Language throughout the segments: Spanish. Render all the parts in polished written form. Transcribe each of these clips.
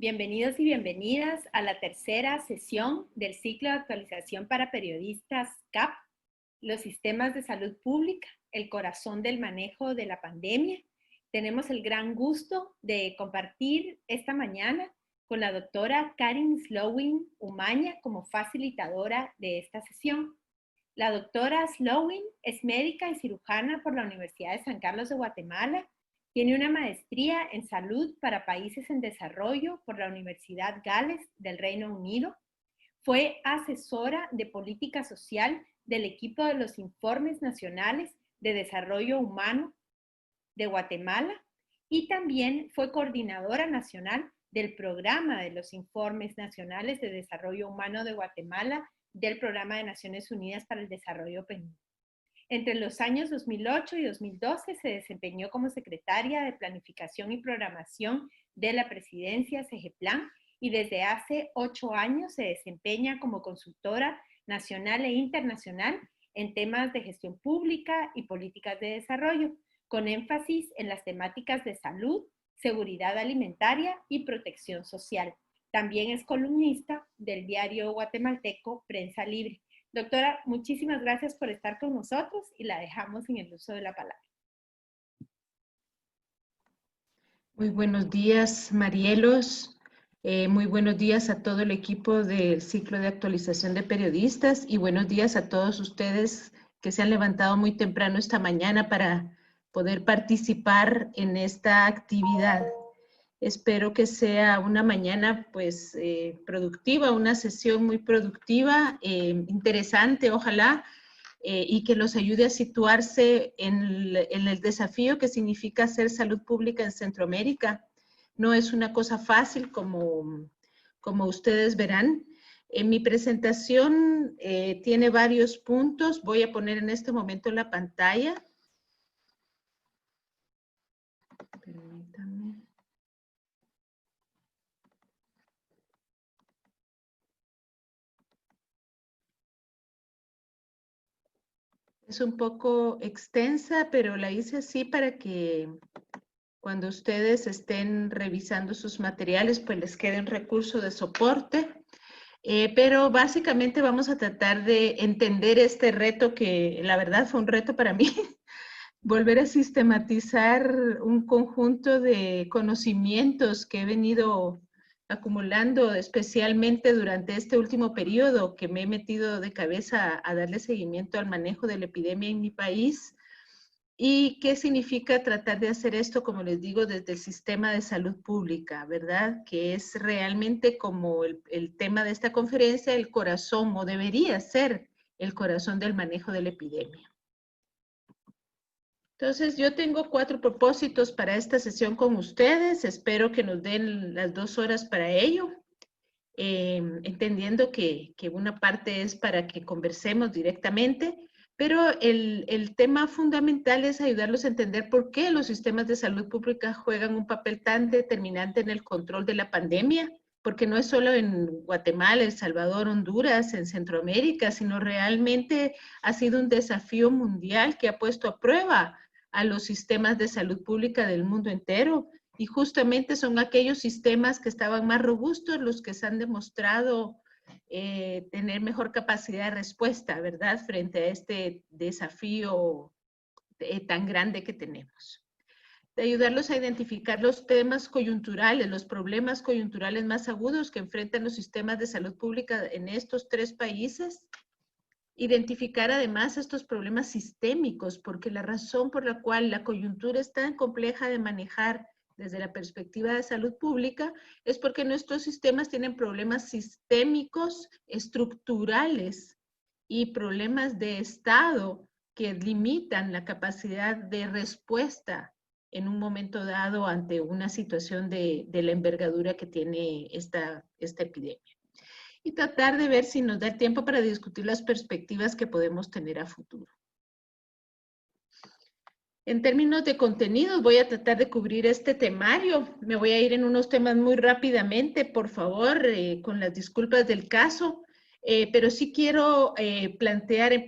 Bienvenidos y bienvenidas a la tercera sesión del ciclo de actualización para periodistas CAP, los sistemas de salud pública, el corazón del manejo de la pandemia. Tenemos el gran gusto de compartir esta mañana con la doctora Karin Slowin Umaña como facilitadora de esta sesión. La doctora Slowin es médica y cirujana por la Universidad de San Carlos de Guatemala. Tiene una maestría en salud para países en desarrollo por la Universidad Gales del Reino Unido. Fue asesora de política social del equipo de los informes nacionales de desarrollo humano de Guatemala y también fue coordinadora nacional del programa de los informes nacionales de desarrollo humano de Guatemala del Programa de Naciones Unidas para el Desarrollo PNUD. Entre los años 2008 y 2012 se desempeñó como secretaria de Planificación y Programación de la Presidencia CEGEPLAN y desde hace 8 años se desempeña como consultora nacional e internacional en temas de gestión pública y políticas de desarrollo, con énfasis en las temáticas de salud, seguridad alimentaria y protección social. También es columnista del diario guatemalteco Prensa Libre. Doctora, muchísimas gracias por estar con nosotros y la dejamos en el uso de la palabra. Muy buenos días, Marielos. Muy buenos días a todo el equipo del ciclo de actualización de periodistas y buenos días a todos ustedes que se han levantado muy temprano esta mañana para poder participar en esta actividad. Espero que sea una mañana pues productiva, una sesión muy productiva, interesante, ojalá, y que los ayude a situarse en el desafío que significa hacer salud pública en Centroamérica. No es una cosa fácil como ustedes verán. En mi presentación tiene varios puntos. Voy a poner en este momento en la pantalla. Permítanme. Es un poco extensa, pero la hice así para que cuando ustedes estén revisando sus materiales, pues les quede un recurso de soporte. Pero básicamente vamos a tratar de entender este reto que la verdad fue un reto para mí. Volver a sistematizar un conjunto de conocimientos que he venido acumulando especialmente durante este último periodo que me he metido de cabeza a darle seguimiento al manejo de la epidemia en mi país. ¿Y qué significa tratar de hacer esto, como les digo, desde el sistema de salud pública, verdad? Que es realmente como el tema de esta conferencia, el corazón, o debería ser el corazón del manejo de la epidemia. Entonces, yo tengo 4 propósitos para esta sesión con ustedes. Espero que nos den las 2 horas para ello, entendiendo que una parte es para que conversemos directamente, pero el tema fundamental es ayudarlos a entender por qué los sistemas de salud pública juegan un papel tan determinante en el control de la pandemia, porque no es solo en Guatemala, El Salvador, Honduras, en Centroamérica, sino realmente ha sido un desafío mundial que ha puesto a prueba a los sistemas de salud pública del mundo entero. Y justamente son aquellos sistemas que estaban más robustos los que se han demostrado tener mejor capacidad de respuesta, ¿verdad? Frente a este desafío tan grande que tenemos. De ayudarlos a identificar los temas coyunturales, los problemas coyunturales más agudos que enfrentan los sistemas de salud pública en estos 3 países. Identificar además estos problemas sistémicos, porque la razón por la cual la coyuntura es tan compleja de manejar desde la perspectiva de salud pública es porque nuestros sistemas tienen problemas sistémicos, estructurales y problemas de Estado que limitan la capacidad de respuesta en un momento dado ante una situación de la envergadura que tiene esta epidemia. Y tratar de ver si nos da tiempo para discutir las perspectivas que podemos tener a futuro. En términos de contenidos, voy a tratar de cubrir este temario. Me voy a ir en unos temas muy rápidamente, por favor, con las disculpas del caso. pero sí quiero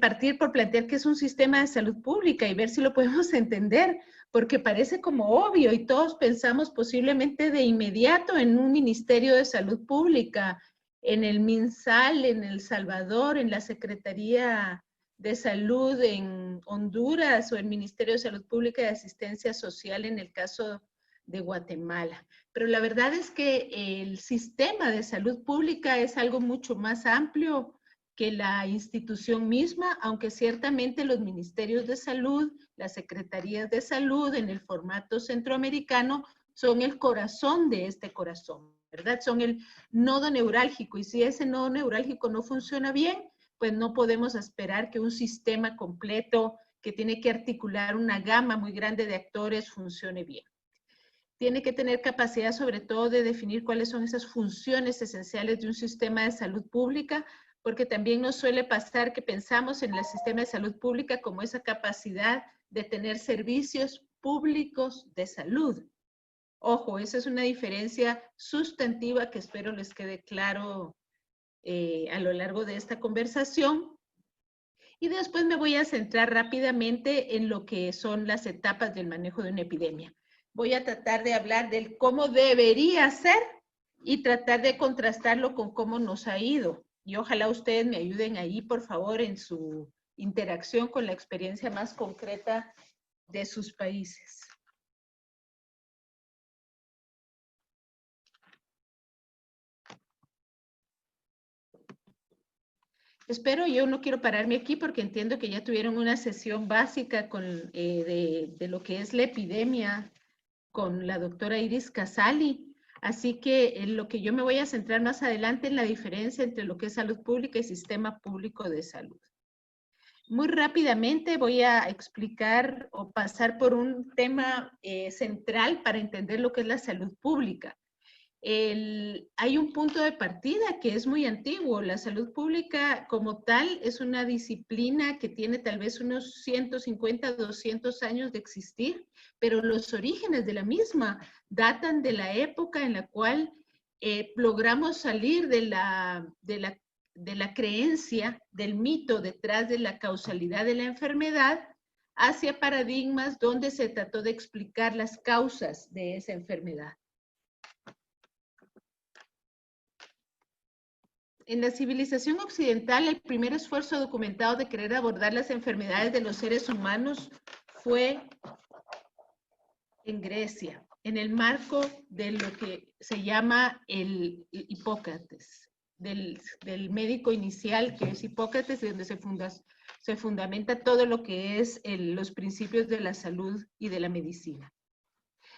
partir por plantear que es un sistema de salud pública y ver si lo podemos entender, porque parece como obvio y todos pensamos posiblemente de inmediato en un Ministerio de Salud Pública, en el MinSal, en El Salvador, en la Secretaría de Salud en Honduras o el Ministerio de Salud Pública y Asistencia Social en el caso de Guatemala. Pero la verdad es que el sistema de salud pública es algo mucho más amplio que la institución misma, aunque ciertamente los ministerios de salud, las secretarías de salud en el formato centroamericano son el corazón de este corazón, ¿verdad? Son el nodo neurálgico y si ese nodo neurálgico no funciona bien, pues no podemos esperar que un sistema completo que tiene que articular una gama muy grande de actores funcione bien. Tiene que tener capacidad sobre todo de definir cuáles son esas funciones esenciales de un sistema de salud pública, porque también nos suele pasar que pensamos en el sistema de salud pública como esa capacidad de tener servicios públicos de salud. Ojo, esa es una diferencia sustantiva que espero les quede claro a lo largo de esta conversación. Y después me voy a centrar rápidamente en lo que son las etapas del manejo de una epidemia. Voy a tratar de hablar del cómo debería ser y tratar de contrastarlo con cómo nos ha ido. Y ojalá ustedes me ayuden ahí, por favor, en su interacción con la experiencia más concreta de sus países. Espero, yo no quiero pararme aquí porque entiendo que ya tuvieron una sesión básica de lo que es la epidemia con la doctora Iris Casali. Así que en lo que yo me voy a centrar más adelante en la diferencia entre lo que es salud pública y sistema público de salud. Muy rápidamente voy a explicar o pasar por un tema central para entender lo que es la salud pública. Hay un punto de partida que es muy antiguo. La salud pública como tal es una disciplina que tiene tal vez unos 150, 200 años de existir, pero los orígenes de la misma datan de la época en la cual logramos salir de la creencia, del mito detrás de la causalidad de la enfermedad hacia paradigmas donde se trató de explicar las causas de esa enfermedad. En la civilización occidental, el primer esfuerzo documentado de querer abordar las enfermedades de los seres humanos fue en Grecia, en el marco de lo que se llama el Hipócrates, del médico inicial que es Hipócrates, donde se fundamenta todo lo que es los principios de la salud y de la medicina.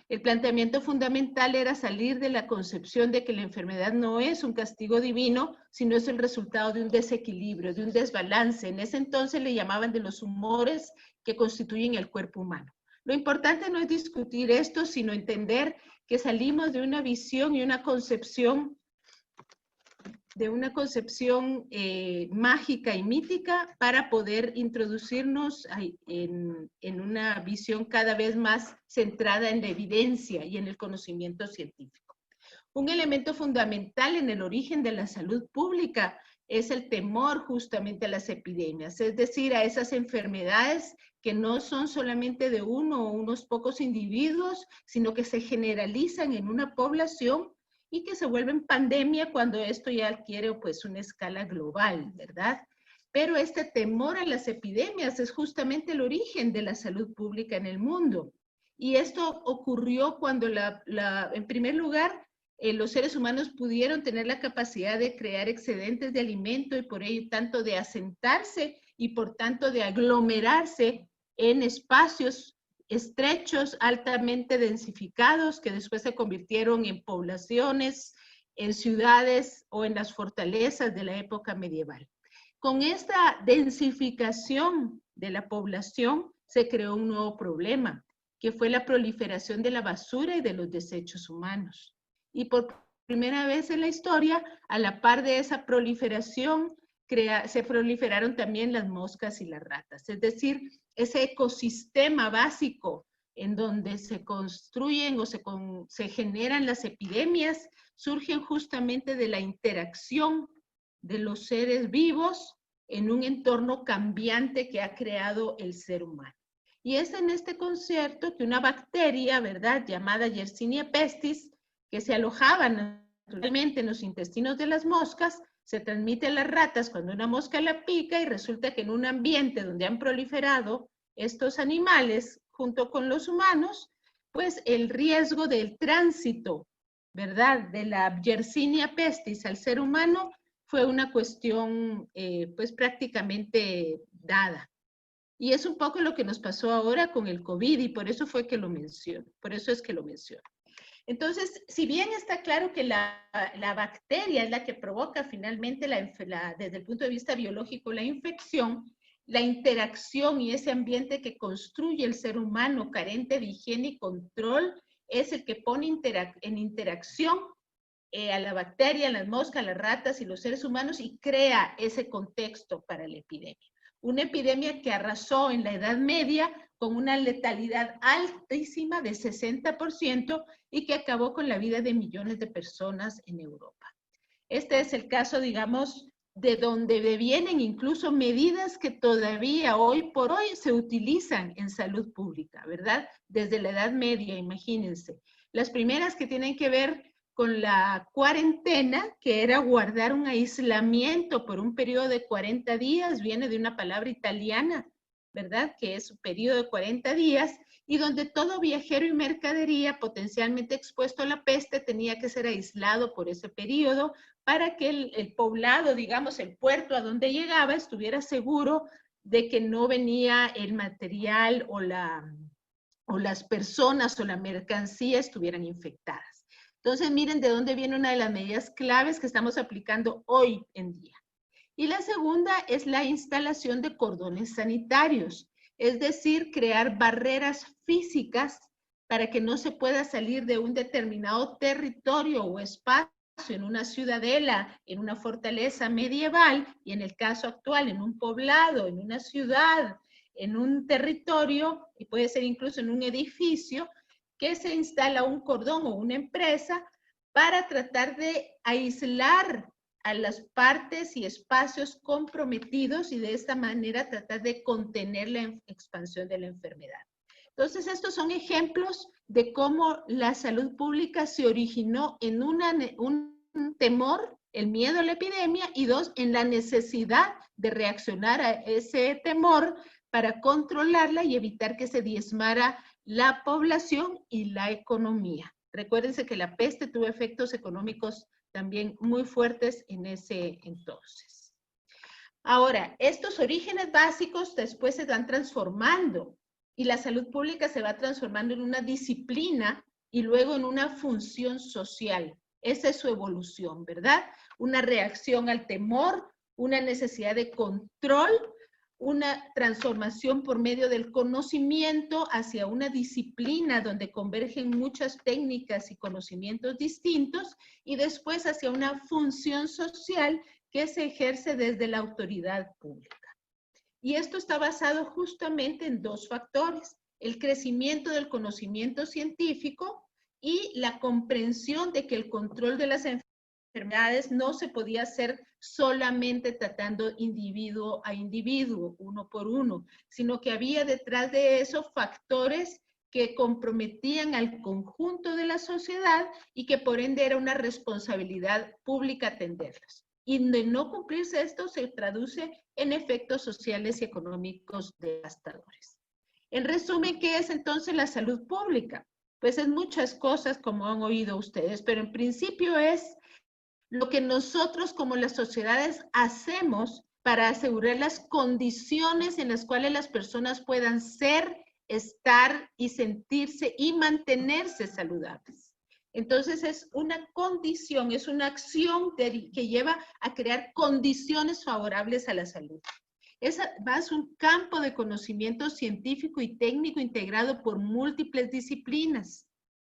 El planteamiento fundamental era salir de la concepción de que la enfermedad no es un castigo divino, sino es el resultado de un desequilibrio, de un desbalance. En ese entonces le llamaban de los humores que constituyen el cuerpo humano. Lo importante no es discutir esto, sino entender que salimos de una visión y una concepción mágica y mítica para poder introducirnos en una visión cada vez más centrada en la evidencia y en el conocimiento científico. Un elemento fundamental en el origen de la salud pública es el temor justamente a las epidemias, es decir, a esas enfermedades que no son solamente de uno o unos pocos individuos, sino que se generalizan en una población y que se vuelven pandemia cuando esto ya adquiere pues una escala global, ¿verdad? Pero este temor a las epidemias es justamente el origen de la salud pública en el mundo. Y esto ocurrió cuando en primer lugar, los seres humanos pudieron tener la capacidad de crear excedentes de alimento y por ello tanto de asentarse y por tanto de aglomerarse en espacios estrechos, altamente densificados, que después se convirtieron en poblaciones, en ciudades o en las fortalezas de la época medieval. Con esta densificación de la población se creó un nuevo problema, que fue la proliferación de la basura y de los desechos humanos. Y por primera vez en la historia, a la par de esa proliferación, se proliferaron también las moscas y las ratas. Es decir, ese ecosistema básico en donde se construyen o se generan las epidemias, surgen justamente de la interacción de los seres vivos en un entorno cambiante que ha creado el ser humano. Y es en este concierto que una bacteria, ¿verdad?, llamada Yersinia pestis, que se alojaba naturalmente en los intestinos de las moscas, se transmite a las ratas cuando una mosca la pica y resulta que en un ambiente donde han proliferado estos animales junto con los humanos, pues el riesgo del tránsito, ¿verdad?, de la Yersinia pestis al ser humano fue una cuestión pues prácticamente dada. Y es un poco lo que nos pasó ahora con el COVID y por eso fue que lo menciono, por eso es que lo menciono. Entonces, si bien está claro que la bacteria es la que provoca finalmente desde el punto de vista biológico la infección, la interacción y ese ambiente que construye el ser humano carente de higiene y control es el que pone en interacción a la bacteria, a las moscas, a las ratas y los seres humanos y crea ese contexto para la epidemia. Una epidemia que arrasó en la Edad Media con una letalidad altísima de 60% y que acabó con la vida de millones de personas en Europa. Este es el caso, digamos, de donde vienen incluso medidas que todavía hoy por hoy se utilizan en salud pública, ¿verdad? Desde la Edad Media, imagínense. Las primeras que tienen que ver con la cuarentena, que era guardar un aislamiento por un periodo de 40 días, viene de una palabra italiana, ¿verdad? Que es un periodo de 40 días, y donde todo viajero y mercadería potencialmente expuesto a la peste tenía que ser aislado por ese periodo para que el poblado, digamos, el puerto a donde llegaba estuviera seguro de que no venía el material o las personas o la mercancía estuvieran infectadas. Entonces, miren de dónde viene una de las medidas claves que estamos aplicando hoy en día. Y la segunda es la instalación de cordones sanitarios, es decir, crear barreras físicas para que no se pueda salir de un determinado territorio o espacio en una ciudadela, en una fortaleza medieval y en el caso actual en un poblado, en una ciudad, en un territorio y puede ser incluso en un edificio, que se instala un cordón o una empresa para tratar de aislar a las partes y espacios comprometidos y de esta manera tratar de contener la expansión de la enfermedad. Entonces, estos son ejemplos de cómo la salud pública se originó en un temor, el miedo a la epidemia, y dos, en la necesidad de reaccionar a ese temor para controlarla y evitar que se diezmara la población y la economía. Recuérdense que la peste tuvo efectos económicos también muy fuertes en ese entonces. Ahora, estos orígenes básicos después se van transformando y la salud pública se va transformando en una disciplina y luego en una función social. Esa es su evolución, ¿verdad? Una reacción al temor, una necesidad de control, una transformación por medio del conocimiento hacia una disciplina donde convergen muchas técnicas y conocimientos distintos y después hacia una función social que se ejerce desde la autoridad pública. Y esto está basado justamente en dos factores: el crecimiento del conocimiento científico y la comprensión de que el control de las enfermedades no se podía hacer solamente tratando individuo a individuo, uno por uno, sino que había detrás de eso factores que comprometían al conjunto de la sociedad y que por ende era una responsabilidad pública atenderlas. Y de no cumplirse esto se traduce en efectos sociales y económicos devastadores. En resumen, ¿qué es entonces la salud pública? Pues es muchas cosas, como han oído ustedes, pero en principio es lo que nosotros como las sociedades hacemos para asegurar las condiciones en las cuales las personas puedan ser, estar y sentirse y mantenerse saludables. Entonces es una condición, es una acción que lleva a crear condiciones favorables a la salud. Es un campo de conocimiento científico y técnico integrado por múltiples disciplinas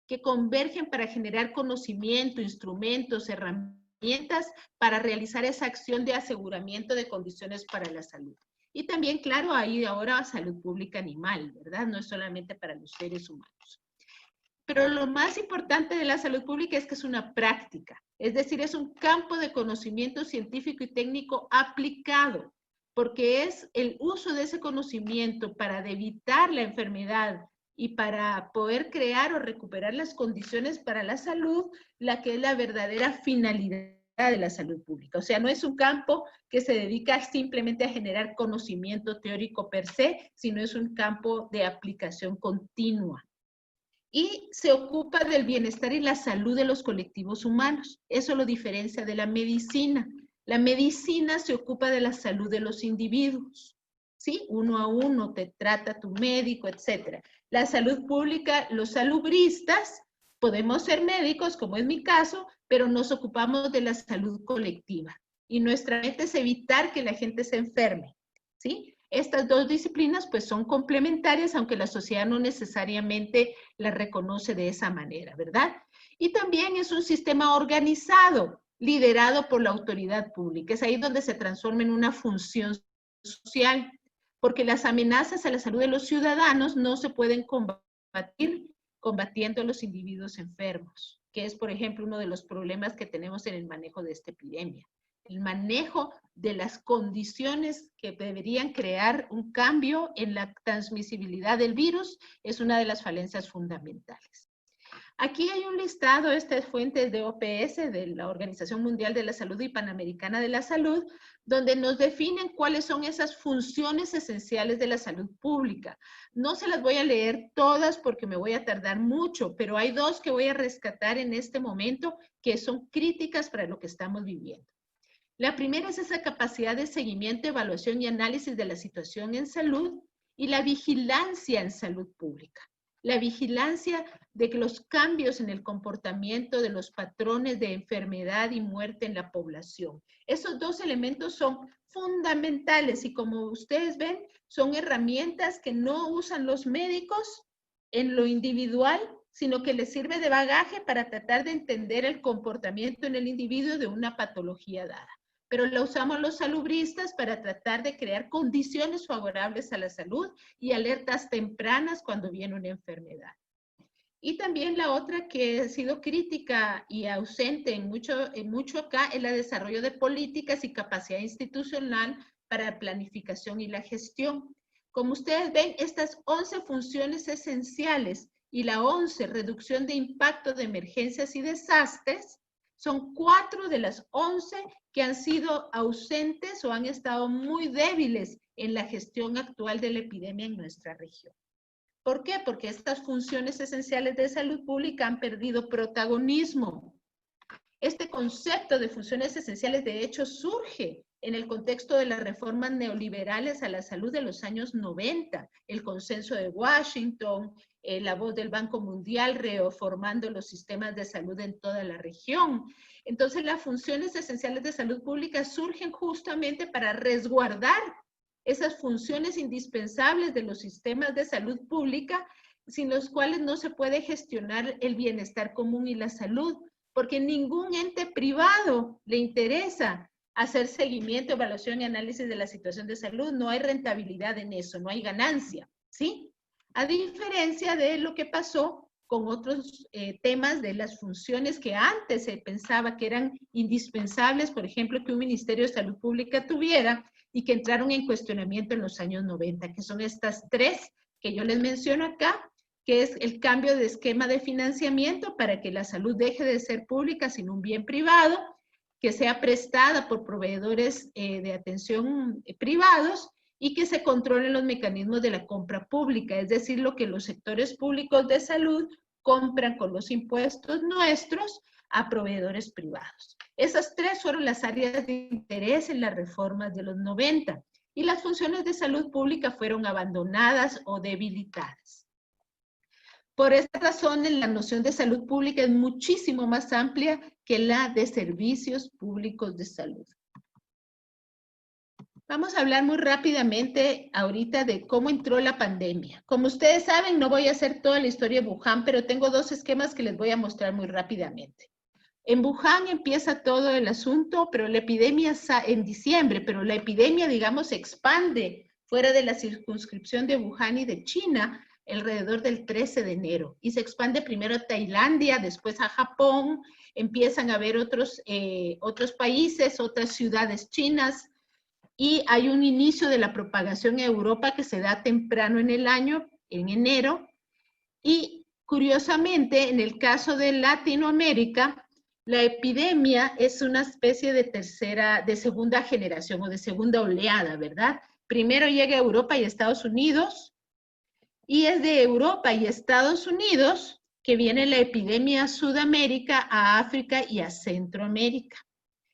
que convergen para generar conocimiento, instrumentos, herramientas para realizar esa acción de aseguramiento de condiciones para la salud. Y también, claro, hay ahora salud pública animal, ¿verdad? No es solamente para los seres humanos. Pero lo más importante de la salud pública es que es una práctica. Es decir, es un campo de conocimiento científico y técnico aplicado, porque es el uso de ese conocimiento para evitar la enfermedad y para poder crear o recuperar las condiciones para la salud, la que es la verdadera finalidad de la salud pública. O sea, no es un campo que se dedica simplemente a generar conocimiento teórico per se, sino es un campo de aplicación continua. Y se ocupa del bienestar y la salud de los colectivos humanos. Eso lo diferencia de la medicina. La medicina se ocupa de la salud de los individuos, ¿sí? Uno a uno te trata tu médico, etc. La salud pública, los salubristas, podemos ser médicos, como es mi caso, pero nos ocupamos de la salud colectiva. Y nuestra meta es evitar que la gente se enferme, ¿sí? Estas dos disciplinas pues son complementarias, aunque la sociedad no necesariamente las reconoce de esa manera, ¿verdad? Y también es un sistema organizado, liderado por la autoridad pública. Es ahí donde se transforma en una función social, porque las amenazas a la salud de los ciudadanos no se pueden combatir combatiendo a los individuos enfermos, que es, por ejemplo, uno de los problemas que tenemos en el manejo de esta epidemia. El manejo de las condiciones que deberían crear un cambio en la transmisibilidad del virus es una de las falencias fundamentales. Aquí hay un listado, esta es fuente de OPS, de la Organización Mundial de la Salud y Panamericana de la Salud, donde nos definen cuáles son esas funciones esenciales de la salud pública. No se las voy a leer todas porque me voy a tardar mucho, pero hay dos que voy a rescatar en este momento que son críticas para lo que estamos viviendo. La primera es esa capacidad de seguimiento, evaluación y análisis de la situación en salud y la vigilancia en salud pública. La vigilancia de que los cambios en el comportamiento de los patrones de enfermedad y muerte en la población. Esos dos elementos son fundamentales y como ustedes ven, son herramientas que no usan los médicos en lo individual, sino que les sirve de bagaje para tratar de entender el comportamiento en el individuo de una patología dada. Pero la usamos los salubristas para tratar de crear condiciones favorables a la salud y alertas tempranas cuando viene una enfermedad. Y también la otra que ha sido crítica y ausente en mucho acá es el desarrollo de políticas y capacidad institucional para la planificación y la gestión. Como ustedes ven, estas 11 funciones esenciales y la 11, reducción de impacto de emergencias y desastres, son 4 de las 11 que han sido ausentes o han estado muy débiles en la gestión actual de la epidemia en nuestra región. ¿Por qué? Porque estas funciones esenciales de salud pública han perdido protagonismo. Este concepto de funciones esenciales, de hecho, surge en el contexto de las reformas neoliberales a la salud de los años 90, el consenso de Washington, la voz del Banco Mundial reformando los sistemas de salud en toda la región. Entonces, las funciones esenciales de salud pública surgen justamente para resguardar esas funciones indispensables de los sistemas de salud pública, sin los cuales no se puede gestionar el bienestar común y la salud, porque ningún ente privado le interesa hacer seguimiento, evaluación y análisis de la situación de salud. No hay rentabilidad en eso, no hay ganancia, ¿sí? A diferencia de lo que pasó con otros temas de las funciones que antes se pensaba que eran indispensables, por ejemplo, que un Ministerio de Salud Pública tuviera y que entraron en cuestionamiento en los años 90, que son estas 3 que yo les menciono acá, que es el cambio de esquema de financiamiento para que la salud deje de ser pública sino un bien privado, que sea prestada por proveedores de atención privados y que se controlen los mecanismos de la compra pública, es decir, lo que los sectores públicos de salud compran con los impuestos nuestros a proveedores privados. Esas 3 fueron las áreas de interés en las reformas de los 90 y las funciones de salud pública fueron abandonadas o debilitadas. Por esta razón, la noción de salud pública es muchísimo más amplia que la de servicios públicos de salud. Vamos a hablar muy rápidamente ahorita de cómo entró la pandemia. Como ustedes saben, no voy a hacer toda la historia de Wuhan, pero tengo 2 esquemas que les voy a mostrar muy rápidamente. En Wuhan empieza todo el asunto, pero la epidemia en diciembre, pero la epidemia, digamos, se expande fuera de la circunscripción de Wuhan y de China alrededor del 13 de enero. Y se expande primero a Tailandia, después a Japón, empiezan a haber otros países, otras ciudades chinas, y hay un inicio de la propagación en Europa que se da temprano en el año, en enero, y curiosamente, en el caso de Latinoamérica, la epidemia es una especie de segunda generación o de segunda oleada, ¿verdad? Primero llega a Europa y Estados Unidos, y es de Europa y Estados Unidos que viene la epidemia a Sudamérica, a África y a Centroamérica.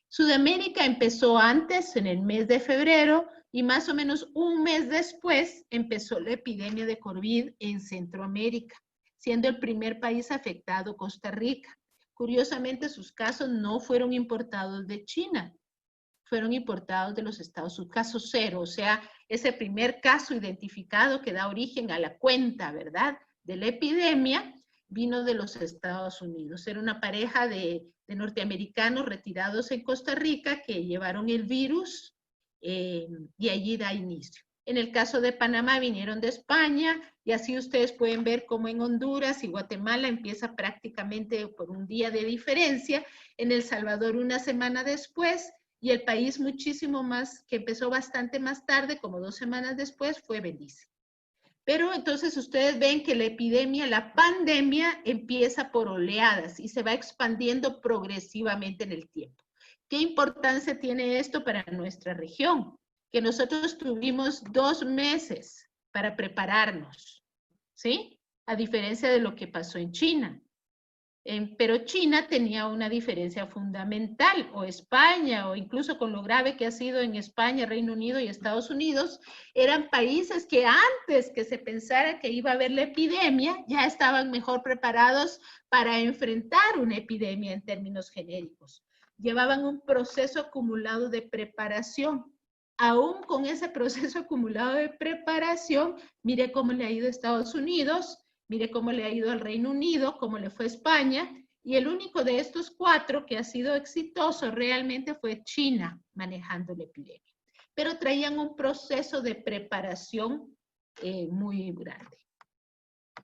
Sudamérica empezó antes, en el mes de febrero, y más o menos un mes después empezó la epidemia de COVID en Centroamérica, siendo el primer país afectado Costa Rica. Curiosamente, sus casos no fueron importados de China, fueron importados de los Estados Unidos, caso cero, o sea, ese primer caso identificado que da origen a la cuenta, ¿verdad?, de la epidemia, vino de los Estados Unidos. Era una pareja de norteamericanos retirados en Costa Rica que llevaron el virus y allí da inicio. En el caso de Panamá vinieron de España y así ustedes pueden ver cómo en Honduras y Guatemala empieza prácticamente por un día de diferencia, en El Salvador una semana después, y el país muchísimo más, que empezó bastante más tarde, como 2 semanas después, fue Belice. Pero entonces ustedes ven que la epidemia, la pandemia, empieza por oleadas y se va expandiendo progresivamente en el tiempo. ¿Qué importancia tiene esto para nuestra región? Que nosotros tuvimos 2 meses para prepararnos, ¿sí? A diferencia de lo que pasó en China. Pero China tenía una diferencia fundamental, o España, o incluso con lo grave que ha sido en España, Reino Unido y Estados Unidos, eran países que antes que se pensara que iba a haber la epidemia, ya estaban mejor preparados para enfrentar una epidemia en términos genéricos. Llevaban un proceso acumulado de preparación. Aún con ese proceso acumulado de preparación, mire cómo le ha ido a Estados Unidos, mire cómo le ha ido al Reino Unido, cómo le fue a España, y el único de estos 4 que ha sido exitoso realmente fue China manejando la epidemia. Pero traían un proceso de preparación muy grande.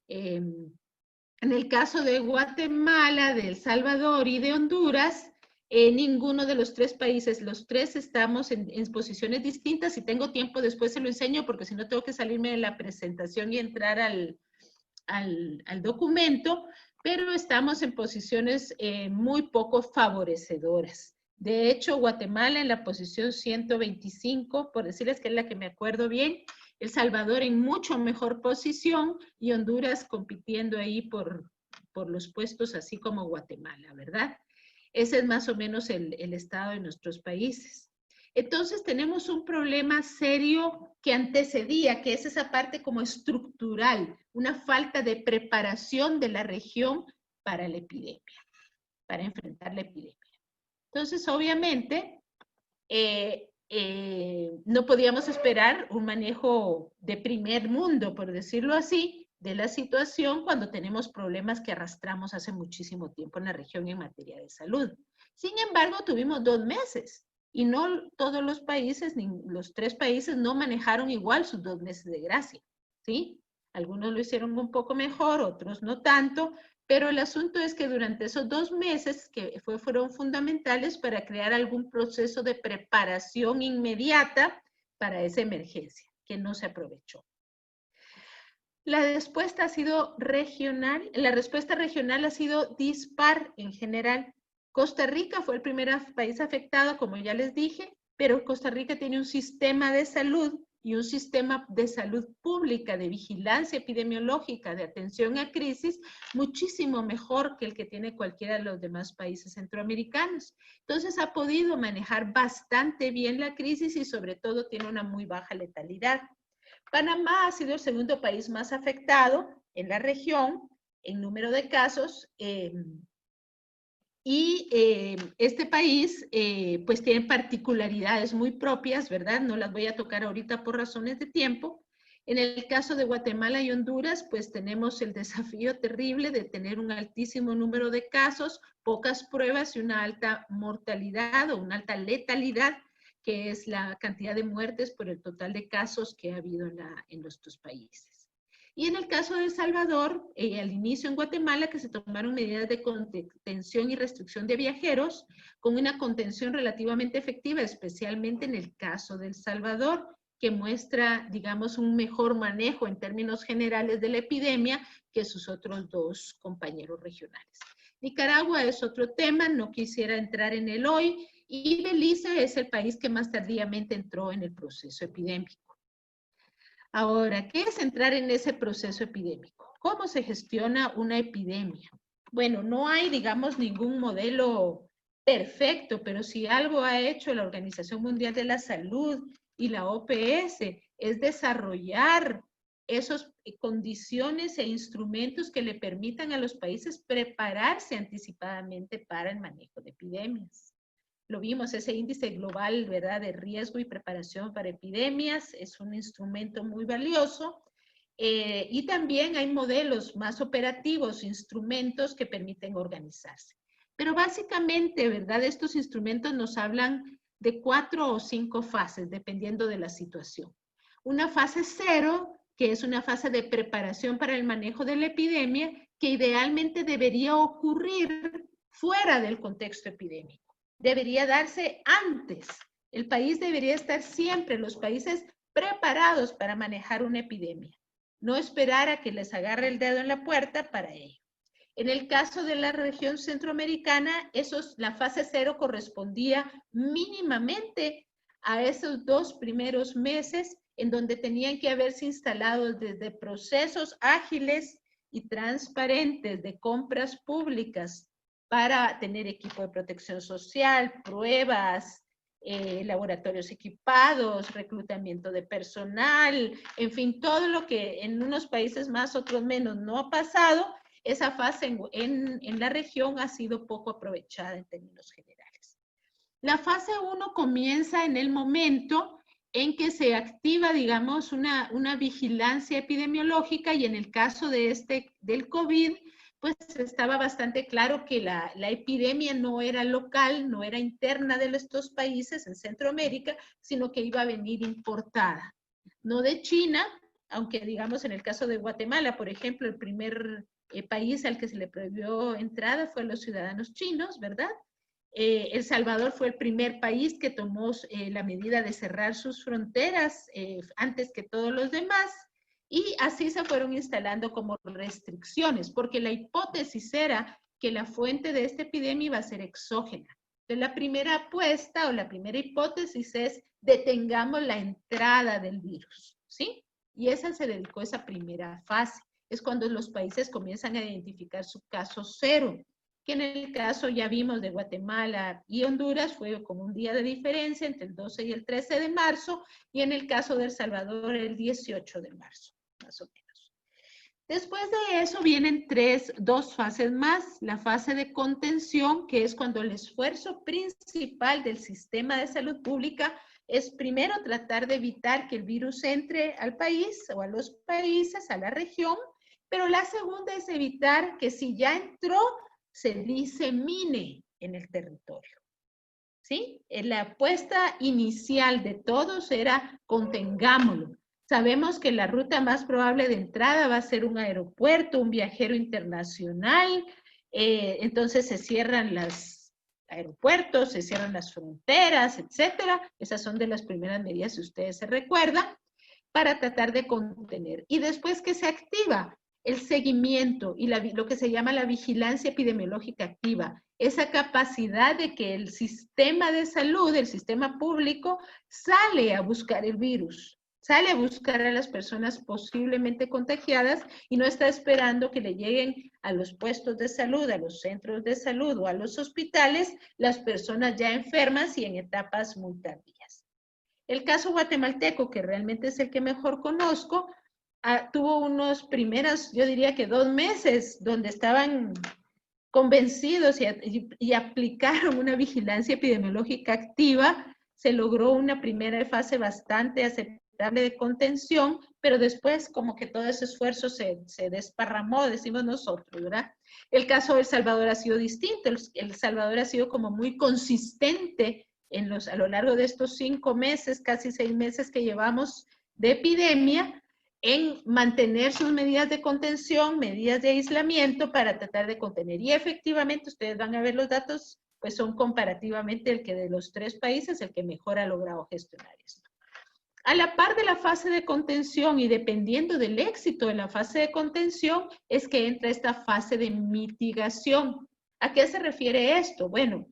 En el caso de Guatemala, de El Salvador y de Honduras, ninguno de los 3 países, los 3 estamos en posiciones distintas. Si tengo tiempo después se lo enseño porque si no tengo que salirme de la presentación y entrar al documento, pero estamos en posiciones muy poco favorecedoras. De hecho, Guatemala en la posición 125, por decirles que es la que me acuerdo bien, El Salvador en mucho mejor posición y Honduras compitiendo ahí por los puestos, así como Guatemala, ¿verdad? Ese es más o menos el estado de nuestros países. Entonces tenemos un problema serio que antecedía, que es esa parte como estructural, una falta de preparación de la región para la epidemia, para enfrentar la epidemia. Entonces, obviamente, no podíamos esperar un manejo de primer mundo, por decirlo así, de la situación cuando tenemos problemas que arrastramos hace muchísimo tiempo en la región en materia de salud. Sin embargo, tuvimos 2 meses. Y no todos los países, ni los 3 países, no manejaron igual sus 2 meses de gracia, ¿sí? Algunos lo hicieron un poco mejor, otros no tanto, pero el asunto es que durante esos 2 meses que fueron fundamentales para crear algún proceso de preparación inmediata para esa emergencia, que no se aprovechó. La respuesta ha sido regional, la respuesta regional ha sido dispar en general. Costa Rica fue el primer país afectado, como ya les dije, pero Costa Rica tiene un sistema de salud y un sistema de salud pública, de vigilancia epidemiológica, de atención a crisis, muchísimo mejor que el que tiene cualquiera de los demás países centroamericanos. Entonces ha podido manejar bastante bien la crisis y sobre todo tiene una muy baja letalidad. Panamá ha sido el segundo país más afectado en la región en número de casos este país pues tiene particularidades muy propias, ¿verdad? No las voy a tocar ahorita por razones de tiempo. En el caso de Guatemala y Honduras, pues tenemos el desafío terrible de tener un altísimo número de casos, pocas pruebas y una alta mortalidad o una alta letalidad, que es la cantidad de muertes por el total de casos que ha habido en nuestros países. Y en el caso de El Salvador, al inicio en Guatemala, que se tomaron medidas de contención y restricción de viajeros, con una contención relativamente efectiva, especialmente en el caso de El Salvador, que muestra, digamos, un mejor manejo en términos generales de la epidemia que sus otros dos compañeros regionales. Nicaragua es otro tema, no quisiera entrar en él hoy, y Belice es el país que más tardíamente entró en el proceso epidémico. Ahora, ¿qué es entrar en ese proceso epidémico? ¿Cómo se gestiona una epidemia? Bueno, no hay, digamos, ningún modelo perfecto, pero si algo ha hecho la Organización Mundial de la Salud y la OPS es desarrollar esas condiciones e instrumentos que le permitan a los países prepararse anticipadamente para el manejo de epidemias. Lo vimos, ese índice global, ¿verdad?, de riesgo y preparación para epidemias es un instrumento muy valioso. Y también hay modelos más operativos, instrumentos que permiten organizarse. Pero básicamente, ¿verdad?, estos instrumentos nos hablan de 4 o 5 fases, dependiendo de la situación. Una fase 0, que es una fase de preparación para el manejo de la epidemia, que idealmente debería ocurrir fuera del contexto epidémico. Debería darse antes. El país debería estar siempre, los países preparados para manejar una epidemia. No esperar a que les agarre el dedo en la puerta para ello. En el caso de la región centroamericana, la fase 0 correspondía mínimamente a esos 2 primeros meses en donde tenían que haberse instalado desde procesos ágiles y transparentes de compras públicas para tener equipo de protección social, pruebas, laboratorios equipados, reclutamiento de personal, en fin, todo lo que en unos países más, otros menos, no ha pasado. Esa fase en la región ha sido poco aprovechada en términos generales. La fase 1 comienza en el momento en que se activa, digamos, una vigilancia epidemiológica, y en el caso del COVID, pues estaba bastante claro que la epidemia no era local, no era interna de estos países en Centroamérica, sino que iba a venir importada. No de China, aunque digamos en el caso de Guatemala, por ejemplo, el primer país al que se le prohibió entrada fue a los ciudadanos chinos, ¿verdad? El Salvador fue el primer país que tomó la medida de cerrar sus fronteras antes que todos los demás. Y así se fueron instalando como restricciones, porque la hipótesis era que la fuente de esta epidemia iba a ser exógena. Entonces, la primera apuesta o la primera hipótesis es detengamos la entrada del virus, ¿sí? Y esa se dedicó a esa primera fase. Es cuando los países comienzan a identificar su caso 0, que en el caso ya vimos de Guatemala y Honduras fue como un día de diferencia entre el 12 y el 13 de marzo, y en el caso de El Salvador el 18 de marzo. Más o menos. Después de eso vienen dos fases más. La fase de contención, que es cuando el esfuerzo principal del sistema de salud pública es primero tratar de evitar que el virus entre al país o a los países, a la región, pero la segunda es evitar que si ya entró, se disemine en el territorio. ¿Sí? La apuesta inicial de todos era contengámoslo. Sabemos que la ruta más probable de entrada va a ser un aeropuerto, un viajero internacional, entonces se cierran los aeropuertos, se cierran las fronteras, etcétera. Esas son de las primeras medidas, si ustedes se recuerdan, para tratar de contener. Y después que se activa el seguimiento y lo que se llama la vigilancia epidemiológica activa, esa capacidad de que el sistema de salud, el sistema público, sale a buscar el virus, sale a buscar a las personas posiblemente contagiadas y no está esperando que le lleguen a los puestos de salud, a los centros de salud o a los hospitales las personas ya enfermas y en etapas muy tardías. El caso guatemalteco, que realmente es el que mejor conozco, tuvo unos primeros, yo diría que 2 meses, donde estaban convencidos y aplicaron una vigilancia epidemiológica activa. Se logró una primera fase bastante aceptable de contención, pero después como que todo ese esfuerzo se desparramó, decimos nosotros, ¿verdad? El caso de El Salvador ha sido distinto. El Salvador ha sido como muy consistente a lo largo de estos 5 meses, casi 6 meses que llevamos de epidemia, en mantener sus medidas de contención, medidas de aislamiento para tratar de contener. Y efectivamente, ustedes van a ver los datos, pues son comparativamente el que de los 3 países, el que mejor ha logrado gestionar esto. A la par de la fase de contención y dependiendo del éxito de la fase de contención, es que entra esta fase de mitigación. ¿A qué se refiere esto? Bueno,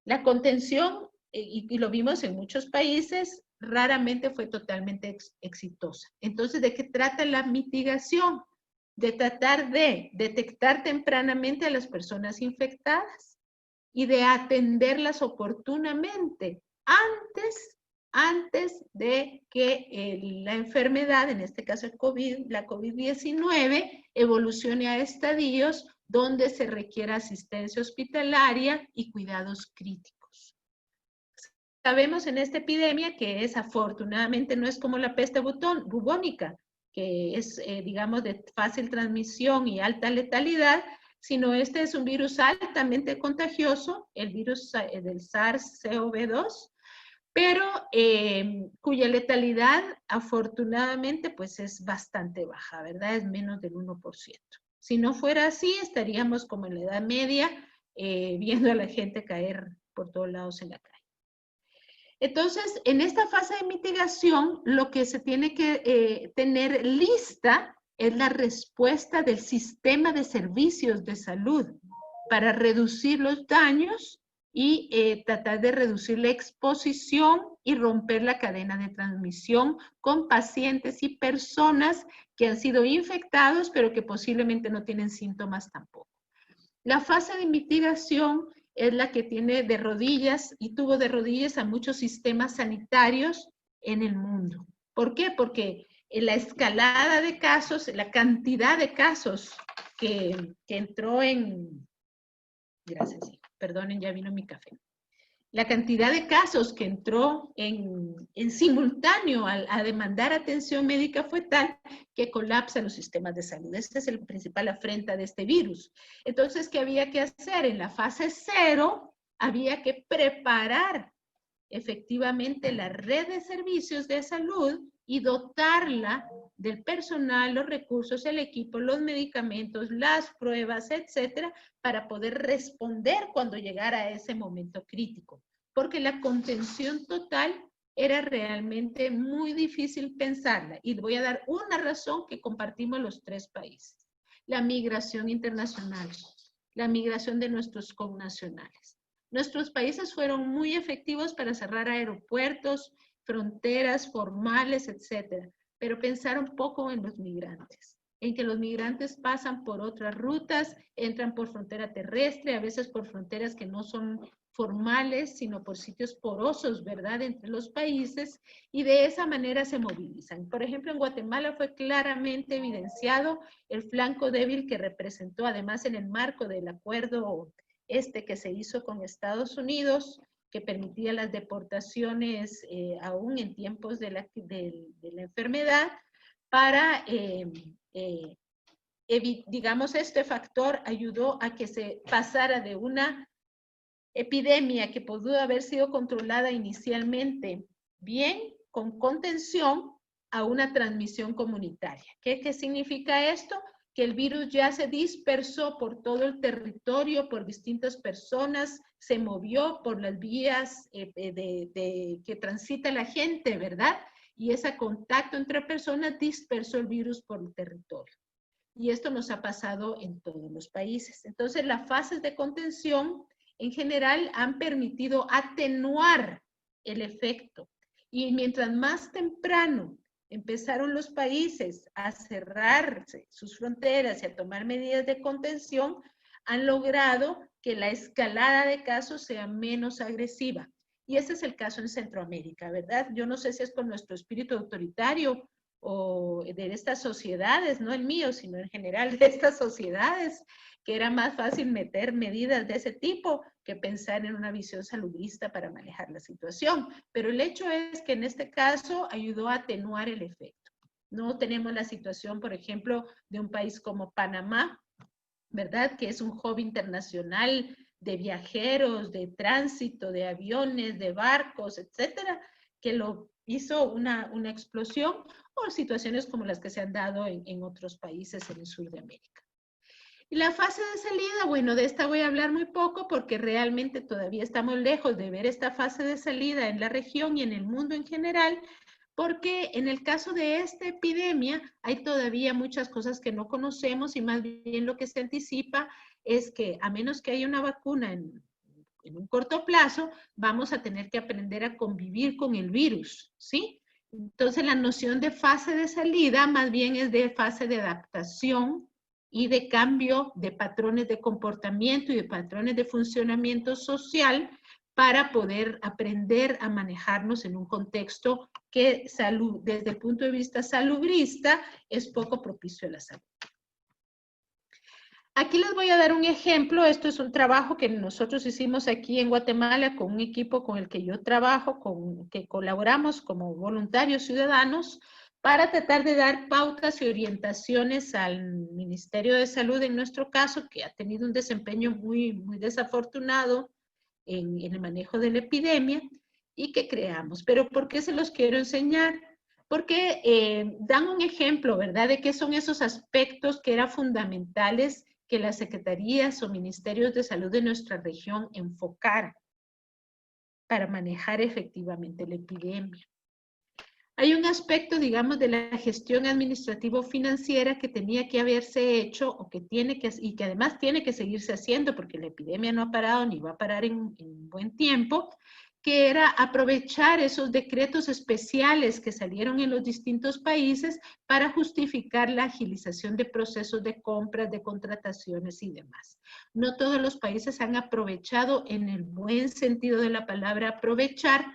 la contención, y lo vimos en muchos países, raramente fue totalmente exitosa. Entonces, ¿de qué trata la mitigación? De tratar de detectar tempranamente a las personas infectadas y de atenderlas oportunamente antes de que la enfermedad, en este caso el COVID, la COVID-19, evolucione a estadios donde se requiera asistencia hospitalaria y cuidados críticos. Sabemos en esta epidemia que afortunadamente no es como la peste bubónica, que es, digamos, de fácil transmisión y alta letalidad, sino este es un virus altamente contagioso, el virus del SARS-CoV-2, pero cuya letalidad afortunadamente pues es bastante baja, ¿verdad? Es menos del 1%. Si no fuera así, estaríamos como en la Edad Media, viendo a la gente caer por todos lados en la calle. Entonces, en esta fase de mitigación, lo que se tiene que tener lista es la respuesta del sistema de servicios de salud para reducir los daños y tratar de reducir la exposición y romper la cadena de transmisión con pacientes y personas que han sido infectados, pero que posiblemente no tienen síntomas tampoco. La fase de mitigación es la que tiene de rodillas y tuvo de rodillas a muchos sistemas sanitarios en el mundo. ¿Por qué? Porque la escalada de casos, la cantidad de casos que entró en... Gracias, perdonen, ya vino mi café. La cantidad de casos que entró en simultáneo a demandar atención médica fue tal que colapsa los sistemas de salud. Esta es la principal afrenta de este virus. Entonces, ¿qué había que hacer? En la fase 0 había que preparar efectivamente la red de servicios de salud y dotarla del personal, los recursos, el equipo, los medicamentos, las pruebas, etcétera, para poder responder cuando llegara a ese momento crítico. Porque la contención total era realmente muy difícil pensarla. Y voy a dar una razón que compartimos los 3 países. La migración internacional, la migración de nuestros connacionales. Nuestros países fueron muy efectivos para cerrar aeropuertos, fronteras formales, etcétera, pero pensaron poco en los migrantes, en que los migrantes pasan por otras rutas, entran por frontera terrestre, a veces por fronteras que no son formales, sino por sitios porosos, ¿verdad?, entre los países, y de esa manera se movilizan. Por ejemplo, en Guatemala fue claramente evidenciado el flanco débil que representó, además en el marco del acuerdo que se hizo con Estados Unidos, que permitía las deportaciones aún en tiempos de la enfermedad, para, digamos, este factor ayudó a que se pasara de una epidemia que pudo haber sido controlada inicialmente bien, con contención, a una transmisión comunitaria. ¿Qué significa esto? Que el virus ya se dispersó por todo el territorio, por distintas personas, se movió por las vías que transita la gente, ¿verdad? Y ese contacto entre personas dispersó el virus por el territorio. Y esto nos ha pasado en todos los países. Entonces, las fases de contención en general han permitido atenuar el efecto. Y mientras más temprano empezaron los países a cerrarse sus fronteras y a tomar medidas de contención, han logrado que la escalada de casos sea menos agresiva. Y ese es el caso en Centroamérica, ¿verdad? Yo no sé si es por nuestro espíritu autoritario o de estas sociedades, no el mío, sino en general de estas sociedades, que era más fácil meter medidas de ese tipo que pensar en una visión salubrista para manejar la situación. Pero el hecho es que en este caso ayudó a atenuar el efecto. No tenemos la situación, por ejemplo, de un país como Panamá, ¿verdad? Que es un hub internacional de viajeros, de tránsito, de aviones, de barcos, etcétera, que lo hizo una explosión, o situaciones como las que se han dado en otros países en el sur de América. Y la fase de salida, bueno, de esta voy a hablar muy poco porque realmente todavía estamos lejos de ver esta fase de salida en la región y en el mundo en general, porque en el caso de esta epidemia hay todavía muchas cosas que no conocemos y más bien lo que se anticipa es que a menos que haya una vacuna en un corto plazo, vamos a tener que aprender a convivir con el virus, ¿sí? Entonces la noción de fase de salida más bien es de fase de adaptación y de cambio de patrones de comportamiento y de patrones de funcionamiento social para poder aprender a manejarnos en un contexto que desde el punto de vista salubrista es poco propicio a la salud. Aquí les voy a dar un ejemplo. Esto es un trabajo que nosotros hicimos aquí en Guatemala con un equipo con el que yo trabajo, que colaboramos como voluntarios ciudadanos para tratar de dar pautas y orientaciones al Ministerio de Salud, en nuestro caso, que ha tenido un desempeño muy desafortunado en el manejo de la epidemia y que creamos. Pero ¿por qué se los quiero enseñar? Porque dan un ejemplo, ¿verdad?, de qué son esos aspectos que eran fundamentales que las secretarías o ministerios de salud de nuestra región enfocaran para manejar efectivamente la epidemia. Hay un aspecto, digamos, de la gestión administrativo-financiera que tenía que haberse hecho o que tiene que, y que además tiene que seguirse haciendo porque la epidemia no ha parado ni va a parar en buen tiempo, que era aprovechar esos decretos especiales que salieron en los distintos países para justificar la agilización de procesos de compras, de contrataciones y demás. No todos los países han aprovechado en el buen sentido de la palabra aprovechar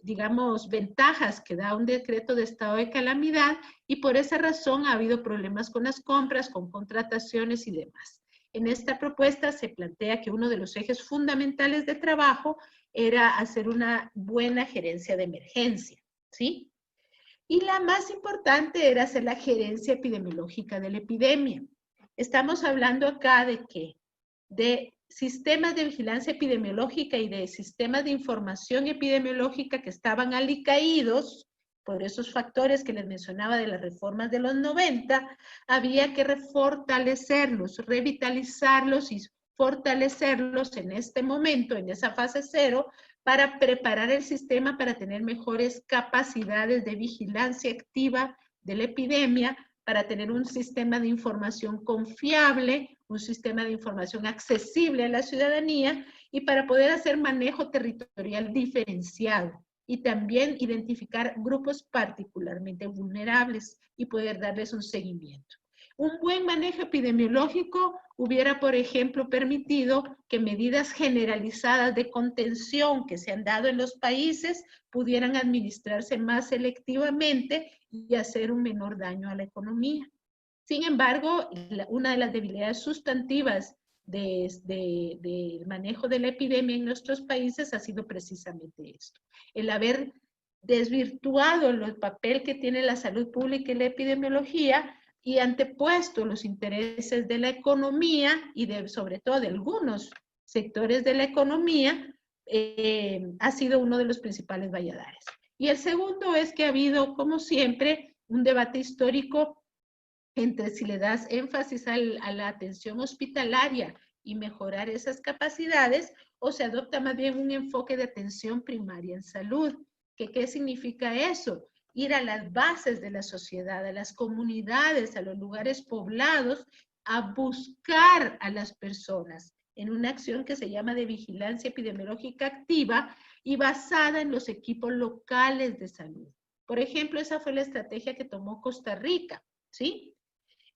digamos, ventajas que da un decreto de estado de calamidad y por esa razón ha habido problemas con las compras, con contrataciones y demás. En esta propuesta se plantea que uno de los ejes fundamentales de trabajo era hacer una buena gerencia de emergencia, ¿sí? Y la más importante era hacer la gerencia epidemiológica de la epidemia. Estamos hablando acá de qué? De sistemas de vigilancia epidemiológica y de sistemas de información epidemiológica que estaban alicaídos por esos factores que les mencionaba de las reformas de los 90, había que fortalecerlos, revitalizarlos y fortalecerlos en este momento, en esa fase cero, para preparar el sistema para tener mejores capacidades de vigilancia activa de la epidemia, para tener un sistema de información confiable, un sistema de información accesible a la ciudadanía y para poder hacer manejo territorial diferenciado y también identificar grupos particularmente vulnerables y poder darles un seguimiento. Un buen manejo epidemiológico hubiera, por ejemplo, permitido que medidas generalizadas de contención que se han dado en los países pudieran administrarse más selectivamente y hacer un menor daño a la economía. Sin embargo, una de las debilidades sustantivas del manejo de la epidemia en nuestros países ha sido precisamente esto, el haber desvirtuado el papel que tiene la salud pública y la epidemiología y antepuesto los intereses de la economía y sobre todo de algunos sectores de la economía, ha sido uno de los principales valladares. Y el segundo es que ha habido, como siempre, un debate histórico entre si le das énfasis a la atención hospitalaria y mejorar esas capacidades, o se adopta más bien un enfoque de atención primaria en salud. ¿Qué significa eso? Ir a las bases de la sociedad, a las comunidades, a los lugares poblados, a buscar a las personas en una acción que se llama de vigilancia epidemiológica activa y basada en los equipos locales de salud. Por ejemplo, esa fue la estrategia que tomó Costa Rica, ¿sí?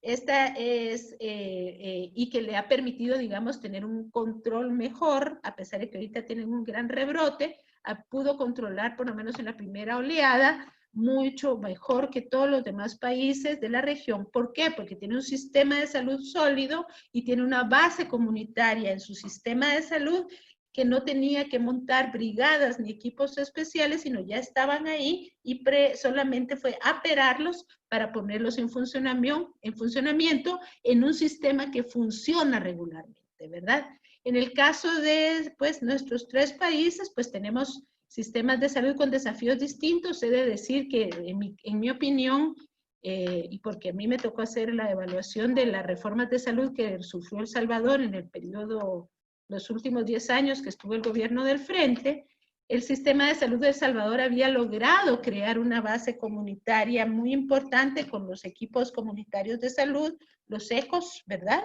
Esta es, y que le ha permitido, digamos, tener un control mejor, a pesar de que ahorita tienen un gran rebrote, pudo controlar, por lo menos en la primera oleada, mucho mejor que todos los demás países de la región. ¿Por qué? Porque tiene un sistema de salud sólido y tiene una base comunitaria en su sistema de salud que no tenía que montar brigadas ni equipos especiales, sino ya estaban ahí y solamente fue operarlos para ponerlos en funcionamiento en un sistema que funciona regularmente, ¿verdad? En el caso de pues, nuestros tres países, pues tenemos sistemas de salud con desafíos distintos. He de decir que, en mi opinión, y porque a mí me tocó hacer la evaluación de las reformas de salud que sufrió El Salvador en el periodo, los últimos 10 años que estuvo el gobierno del frente, el sistema de salud de El Salvador había logrado crear una base comunitaria muy importante con los equipos comunitarios de salud, los ECOS, ¿verdad?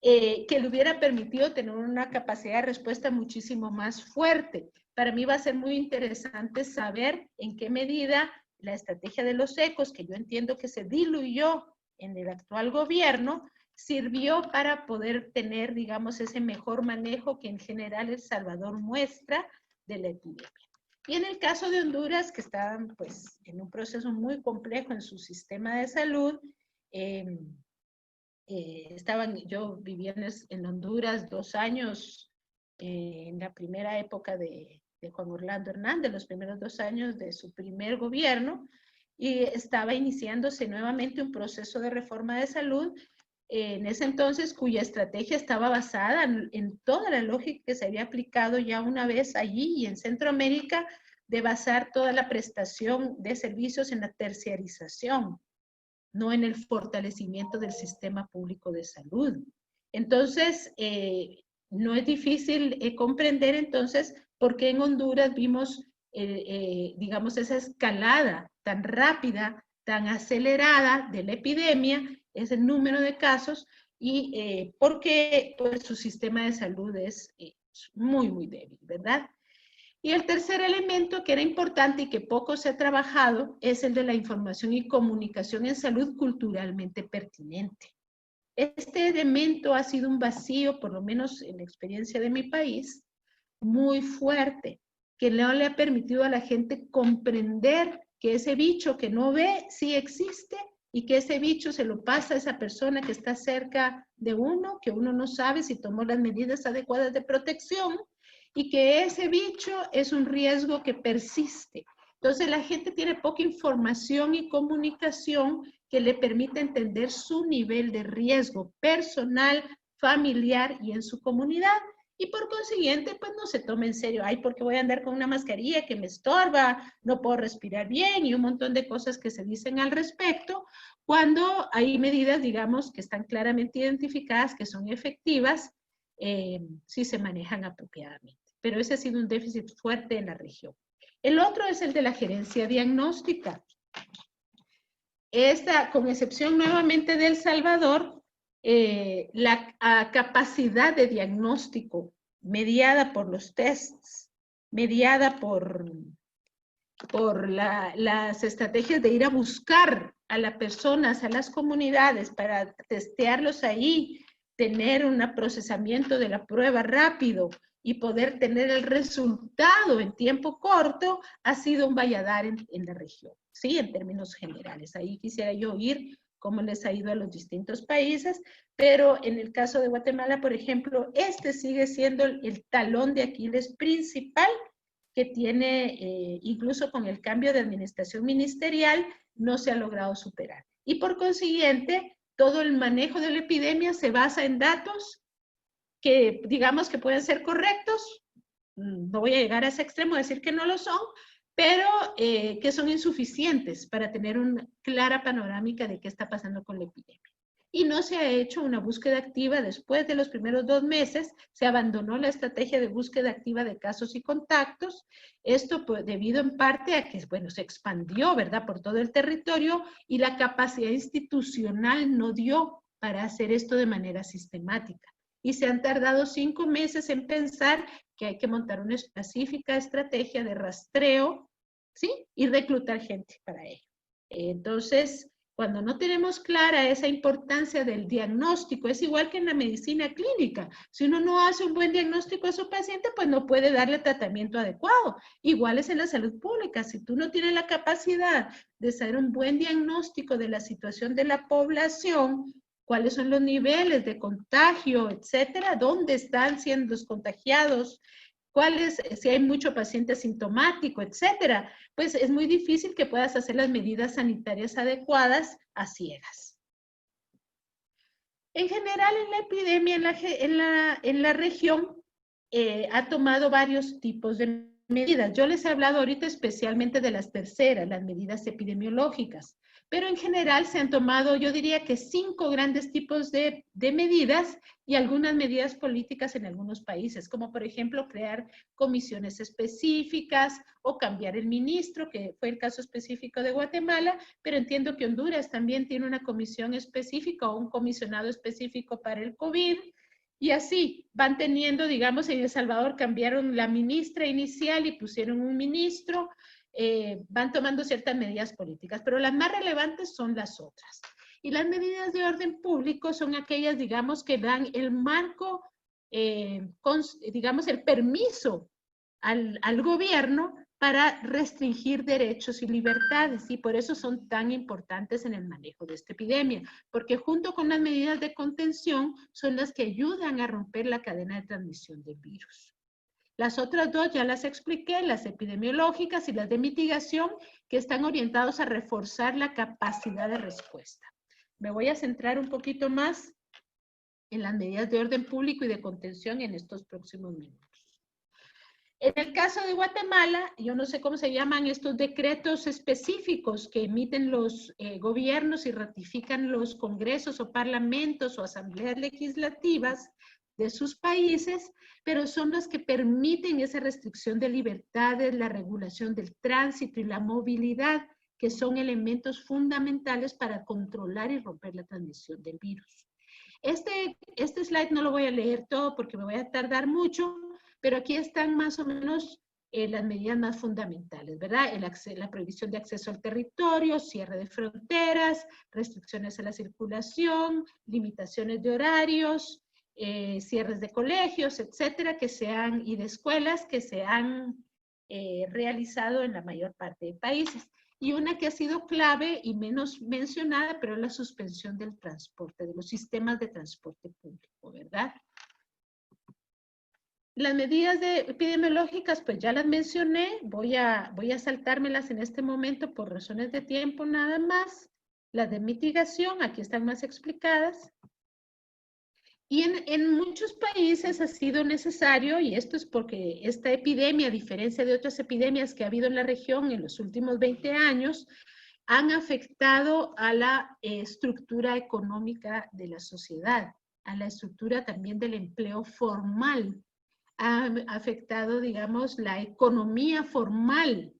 Que le hubiera permitido tener una capacidad de respuesta muchísimo más fuerte. Para mí va a ser muy interesante saber en qué medida la estrategia de los ECOS, que yo entiendo que se diluyó en el actual gobierno, sirvió para poder tener, digamos, ese mejor manejo que en general El Salvador muestra de la epidemia. Y en el caso de Honduras, que está pues en un proceso muy complejo en su sistema de salud, yo vivía en Honduras 2 años, en la primera época de Juan Orlando Hernández, los primeros 2 años de su primer gobierno, y estaba iniciándose nuevamente un proceso de reforma de salud, en ese entonces, cuya estrategia estaba basada en toda la lógica que se había aplicado ya una vez allí y en Centroamérica, de basar toda la prestación de servicios en la terciarización, no en el fortalecimiento del sistema público de salud. Entonces, no es difícil comprender entonces por qué en Honduras vimos, digamos, esa escalada tan rápida, tan acelerada de la epidemia, ese número de casos, y porque pues, su sistema de salud es muy, muy débil, ¿verdad? Y el tercer elemento que era importante y que poco se ha trabajado es el de la información y comunicación en salud culturalmente pertinente. Este elemento ha sido un vacío, por lo menos en la experiencia de mi país, muy fuerte, que no le ha permitido a la gente comprender que ese bicho que no ve sí existe y que ese bicho se lo pasa a esa persona que está cerca de uno, que uno no sabe si tomó las medidas adecuadas de protección, y que ese bicho es un riesgo que persiste. Entonces la gente tiene poca información y comunicación que le permite entender su nivel de riesgo personal, familiar y en su comunidad. Y por consiguiente, pues no se toma en serio, ay, porque voy a andar con una mascarilla que me estorba, no puedo respirar bien y un montón de cosas que se dicen al respecto, cuando hay medidas, digamos, que están claramente identificadas, que son efectivas, si se manejan apropiadamente. Pero ese ha sido un déficit fuerte en la región. El otro es el de la gerencia diagnóstica. Esta, con excepción nuevamente de El Salvador, la capacidad de diagnóstico mediada por los tests, mediada por las estrategias de ir a buscar a las personas, a las comunidades para testearlos ahí, tener un procesamiento de la prueba rápido y poder tener el resultado en tiempo corto, ha sido un valladar en la región, ¿sí? En términos generales. Ahí quisiera yo oír cómo les ha ido a los distintos países, pero en el caso de Guatemala, por ejemplo, este sigue siendo el talón de Aquiles principal que tiene, incluso con el cambio de administración ministerial, no se ha logrado superar. Y por consiguiente, todo el manejo de la epidemia se basa en datos que digamos que pueden ser correctos, no voy a llegar a ese extremo de decir que no lo son, pero que son insuficientes para tener una clara panorámica de qué está pasando con la epidemia. Y no se ha hecho una búsqueda activa después de los primeros 2 meses, se abandonó la estrategia de búsqueda activa de casos y contactos, esto pues, debido en parte a que, bueno, se expandió, ¿verdad?, por todo el territorio y la capacidad institucional no dio para hacer esto de manera sistemática. Y se han tardado 5 meses en pensar que hay que montar una específica estrategia de rastreo, ¿sí? Y reclutar gente para ello. Entonces, cuando no tenemos clara esa importancia del diagnóstico, es igual que en la medicina clínica. Si uno no hace un buen diagnóstico a su paciente, pues no puede darle tratamiento adecuado. Igual es en la salud pública. Si tú no tienes la capacidad de hacer un buen diagnóstico de la situación de la población, cuáles son los niveles de contagio, etcétera, dónde están siendo los contagiados, si hay mucho paciente asintomático, etcétera, pues es muy difícil que puedas hacer las medidas sanitarias adecuadas a ciegas. En general, en la epidemia en la región ha tomado varios tipos de medidas. Yo les he hablado ahorita especialmente de las terceras, las medidas epidemiológicas, pero en general se han tomado, yo diría que 5 grandes tipos de medidas y algunas medidas políticas en algunos países, como por ejemplo crear comisiones específicas o cambiar el ministro, que fue el caso específico de Guatemala, pero entiendo que Honduras también tiene una comisión específica o un comisionado específico para el COVID. Y así van teniendo, digamos, en El Salvador cambiaron la ministra inicial y pusieron un ministro, van tomando ciertas medidas políticas, pero las más relevantes son las otras. Y las medidas de orden público son aquellas, digamos, que dan el marco, digamos, el permiso al gobierno para restringir derechos y libertades, y por eso son tan importantes en el manejo de esta epidemia, porque junto con las medidas de contención son las que ayudan a romper la cadena de transmisión del virus. Las otras dos ya las expliqué, las epidemiológicas y las de mitigación, que están orientados a reforzar la capacidad de respuesta. Me voy a centrar un poquito más en las medidas de orden público y de contención en estos próximos minutos. En el caso de Guatemala, yo no sé cómo se llaman estos decretos específicos que emiten los gobiernos y ratifican los congresos o parlamentos o asambleas legislativas de sus países, pero son los que permiten esa restricción de libertades, la regulación del tránsito y la movilidad, que son elementos fundamentales para controlar y romper la transmisión del virus. Este slide no lo voy a leer todo porque me voy a tardar mucho, pero aquí están más o menos las medidas más fundamentales, ¿verdad? La prohibición de acceso al territorio, cierre de fronteras, restricciones a la circulación, limitaciones de horarios, cierres de colegios, etcétera, y de escuelas que se han realizado en la mayor parte de países. Y una que ha sido clave y menos mencionada, pero es la suspensión del transporte, de los sistemas de transporte público, ¿verdad? Las medidas epidemiológicas, pues ya las mencioné, voy a saltármelas en este momento por razones de tiempo nada más. Las de mitigación, aquí están más explicadas. Y en muchos países ha sido necesario, y esto es porque esta epidemia, a diferencia de otras epidemias que ha habido en la región en los últimos 20 años, han afectado a la estructura económica de la sociedad, a la estructura también del empleo formal. Ha afectado, digamos, la economía formal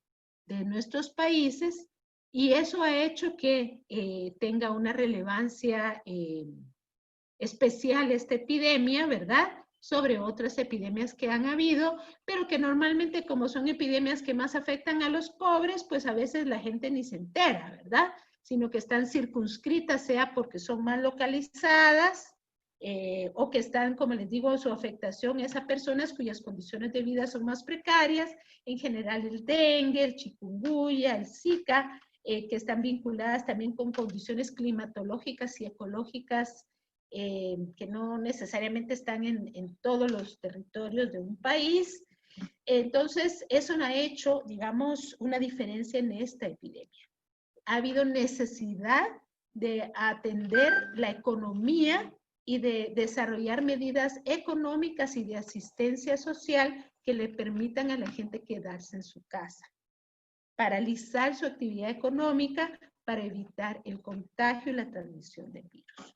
de nuestros países, y eso ha hecho que tenga una relevancia especial esta epidemia, ¿verdad?, sobre otras epidemias que han habido, pero que normalmente, como son epidemias que más afectan a los pobres, pues a veces la gente ni se entera, ¿verdad?, sino que están circunscritas, sea porque son más localizadas, o que están, como les digo, su afectación es a personas cuyas condiciones de vida son más precarias, en general el dengue, el chikungunya, el zika, que están vinculadas también con condiciones climatológicas y ecológicas que no necesariamente están en todos los territorios de un país. Entonces, eso ha hecho, digamos, una diferencia en esta epidemia. Ha habido necesidad de atender la economía y de desarrollar medidas económicas y de asistencia social que le permitan a la gente quedarse en su casa, paralizar su actividad económica para evitar el contagio y la transmisión del virus.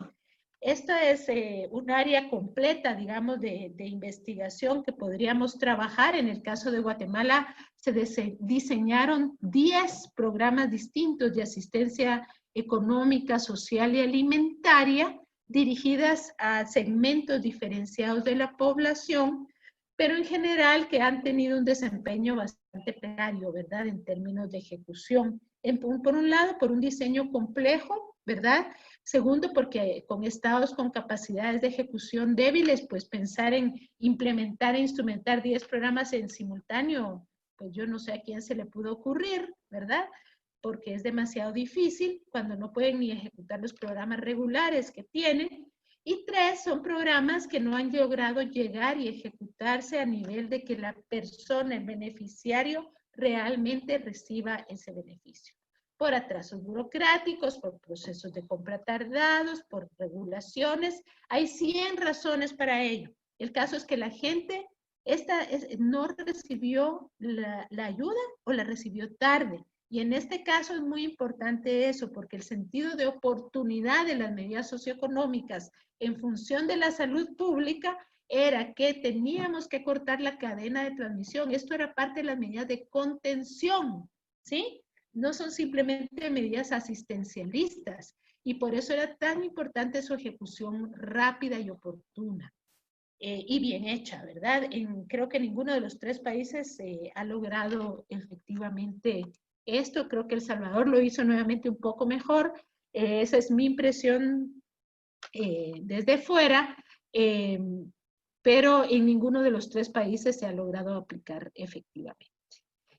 Esta es un área completa, digamos, de investigación que podríamos trabajar. En el caso de Guatemala se diseñaron 10 programas distintos de asistencia económica, social y alimentaria dirigidas a segmentos diferenciados de la población, pero en general que han tenido un desempeño bastante precario, ¿verdad?, en términos de ejecución. Por un lado, por un diseño complejo, ¿verdad? Segundo, porque con estados con capacidades de ejecución débiles, pues pensar en implementar e instrumentar 10 programas en simultáneo, pues yo no sé a quién se le pudo ocurrir, ¿verdad?, porque es demasiado difícil cuando no pueden ni ejecutar los programas regulares que tienen. Y 3, son programas que no han logrado llegar y ejecutarse a nivel de que la persona, el beneficiario, realmente reciba ese beneficio. Por atrasos burocráticos, por procesos de compra tardados, por regulaciones. Hay 100 razones para ello. El caso es que la gente no recibió la ayuda o la recibió tarde. Y en este caso es muy importante eso, porque el sentido de oportunidad de las medidas socioeconómicas en función de la salud pública era que teníamos que cortar la cadena de transmisión. Esto era parte de las medidas de contención, ¿sí? No son simplemente medidas asistencialistas. Y por eso era tan importante su ejecución rápida y oportuna. Y bien hecha, ¿verdad? Creo que ninguno de los tres países ha logrado efectivamente esto. Creo que El Salvador lo hizo nuevamente un poco mejor. Esa es mi impresión desde fuera, pero en ninguno de los tres países se ha logrado aplicar efectivamente.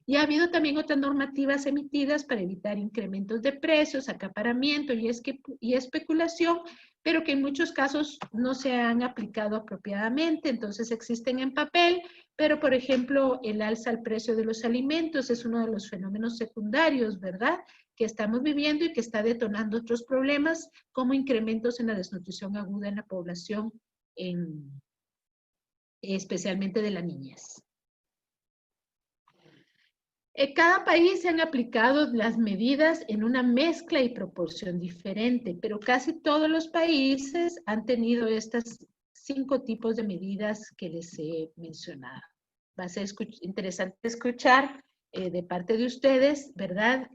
Y ha habido también otras normativas emitidas para evitar incrementos de precios, acaparamiento y especulación, pero que en muchos casos no se han aplicado apropiadamente, entonces existen en papel, pero por ejemplo el alza al precio de los alimentos es uno de los fenómenos secundarios, ¿verdad?, que estamos viviendo y que está detonando otros problemas como incrementos en la desnutrición aguda en la población, especialmente de la niñez. Cada país se han aplicado las medidas en una mezcla y proporción diferente, pero casi todos los países han tenido estas 5 tipos de medidas que les he mencionado. Va a ser interesante escuchar de parte de ustedes, ¿verdad?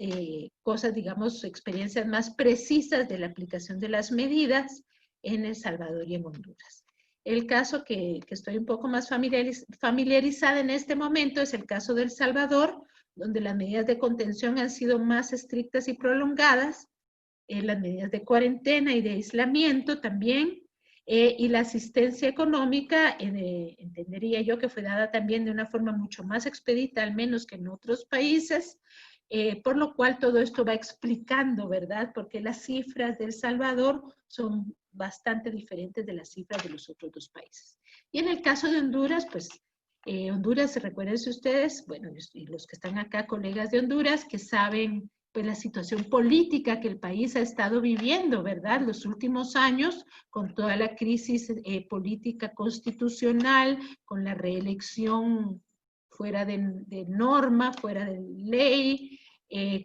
Cosas, digamos, experiencias más precisas de la aplicación de las medidas en El Salvador y en Honduras. El caso que estoy un poco más familiarizada en este momento es el caso de El Salvador, donde las medidas de contención han sido más estrictas y prolongadas, las medidas de cuarentena y de aislamiento también, y la asistencia económica, entendería yo que fue dada también de una forma mucho más expedita, al menos que en otros países, por lo cual todo esto va explicando, ¿verdad?, porque las cifras de El Salvador son bastante diferentes de las cifras de los otros 2 países. Y en el caso de Honduras, pues, Honduras, recuérdense ustedes, bueno, y los que están acá, colegas de Honduras, que saben pues la situación política que el país ha estado viviendo, ¿verdad?, los últimos años, con toda la crisis política constitucional, con la reelección fuera de norma, fuera de ley,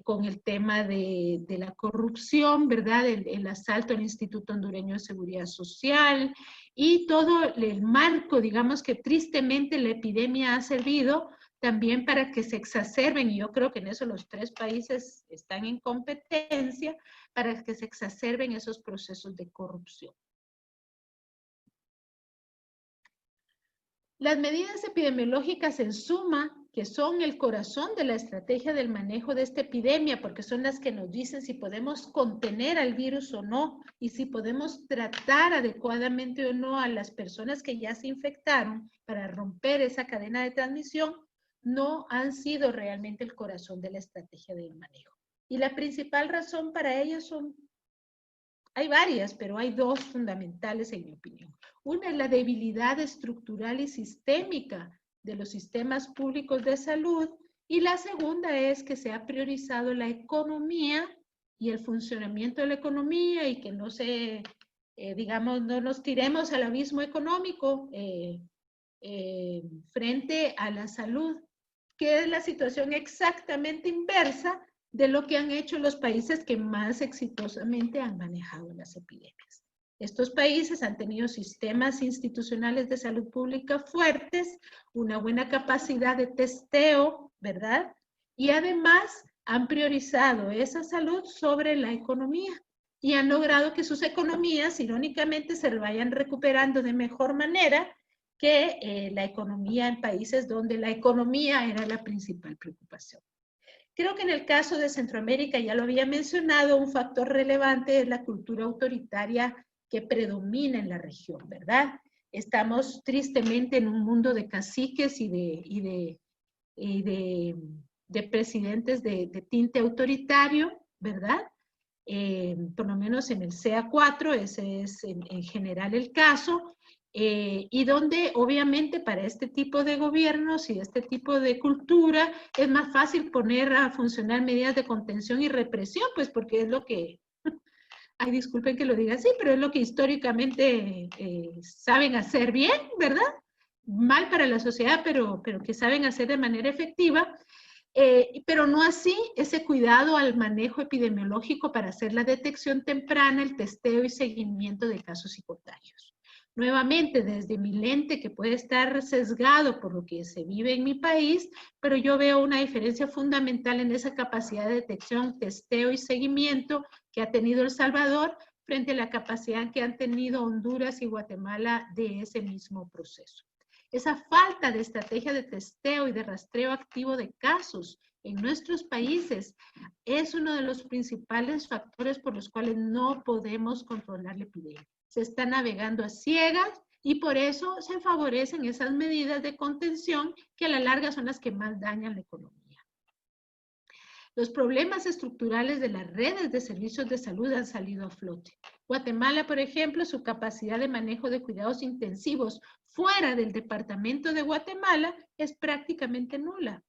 con el tema de la corrupción, ¿verdad?, el asalto al Instituto Hondureño de Seguridad Social y todo el marco, digamos, que tristemente la epidemia ha servido también para que se exacerben, y yo creo que en eso los 3 países están en competencia, para que se exacerben esos procesos de corrupción. Las medidas epidemiológicas en suma, que son el corazón de la estrategia del manejo de esta epidemia, porque son las que nos dicen si podemos contener al virus o no, y si podemos tratar adecuadamente o no a las personas que ya se infectaron para romper esa cadena de transmisión, no han sido realmente el corazón de la estrategia del manejo. Y la principal razón para ellas hay varias, pero hay 2 fundamentales en mi opinión. Una es la debilidad estructural y sistémica de los sistemas públicos de salud, y la segunda es que se ha priorizado la economía y el funcionamiento de la economía, y que no digamos, no nos tiremos al abismo económico frente a la salud, que es la situación exactamente inversa de lo que han hecho los países que más exitosamente han manejado las epidemias. Estos países han tenido sistemas institucionales de salud pública fuertes, una buena capacidad de testeo, ¿verdad?, y además han priorizado esa salud sobre la economía y han logrado que sus economías, irónicamente, se vayan recuperando de mejor manera que la economía en países donde la economía era la principal preocupación. Creo que en el caso de Centroamérica, ya lo había mencionado, un factor relevante es la cultura autoritaria que predomina en la región, ¿verdad? Estamos tristemente en un mundo de caciques y de presidentes de tinte autoritario, ¿verdad? Por lo menos en el CA4, ese es en general el caso, y donde obviamente para este tipo de gobiernos y este tipo de cultura es más fácil poner a funcionar medidas de contención y represión, pues porque es lo que, ay, disculpen que lo diga así, pero es lo que históricamente saben hacer bien, ¿verdad? mal para la sociedad, pero que saben hacer de manera efectiva, pero no así ese cuidado al manejo epidemiológico para hacer la detección temprana, el testeo y seguimiento de casos y contagios. Nuevamente, desde mi lente, que puede estar sesgado por lo que se vive en mi país, pero yo veo una diferencia fundamental en esa capacidad de detección, testeo y seguimiento que ha tenido El Salvador frente a la capacidad que han tenido Honduras y Guatemala de ese mismo proceso. Esa falta de estrategia de testeo y de rastreo activo de casos en nuestros países es uno de los principales factores por los cuales no podemos controlar la epidemia. Se está navegando a ciegas y por eso se favorecen esas medidas de contención que a la larga son las que más dañan la economía. Los problemas estructurales de las redes de servicios de salud han salido a flote. Guatemala, por ejemplo, su capacidad de manejo de cuidados intensivos fuera del departamento de Guatemala es prácticamente nula,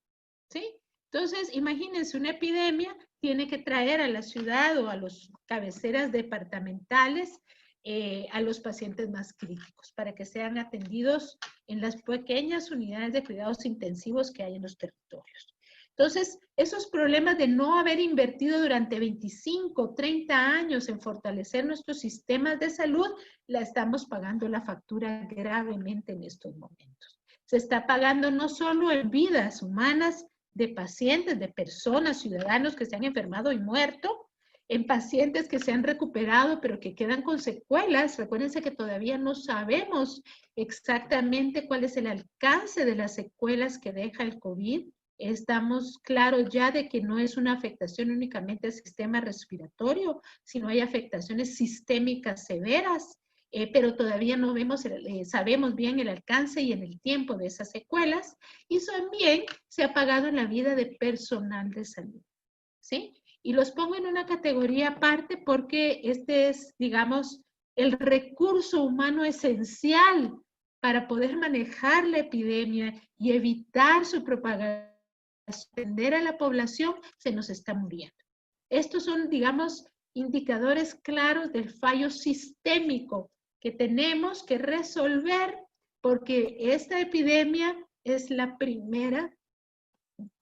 ¿sí? Entonces, imagínense, una epidemia tiene que traer a la ciudad o a los cabeceras departamentales a los pacientes más críticos para que sean atendidos en las pequeñas unidades de cuidados intensivos que hay en los territorios. Entonces, esos problemas de no haber invertido durante 25, 30 años en fortalecer nuestros sistemas de salud, la estamos pagando la factura gravemente en estos momentos. Se está pagando no solo en vidas humanas de pacientes, de personas, ciudadanos que se han enfermado y muerto, en pacientes que se han recuperado pero que quedan con secuelas. Recuérdense que todavía no sabemos exactamente cuál es el alcance de las secuelas que deja el COVID. Estamos claros ya de que no es una afectación únicamente al sistema respiratorio, sino hay afectaciones sistémicas severas, pero todavía no sabemos bien el alcance y en el tiempo de esas secuelas, y también se ha pagado en la vida de personal de salud, ¿sí? Y los pongo en una categoría aparte porque este es, digamos, el recurso humano esencial para poder manejar la epidemia y evitar su propagación, atender a la población, se nos está muriendo. Estos son, digamos, indicadores claros del fallo sistémico que tenemos que resolver porque esta epidemia es la primera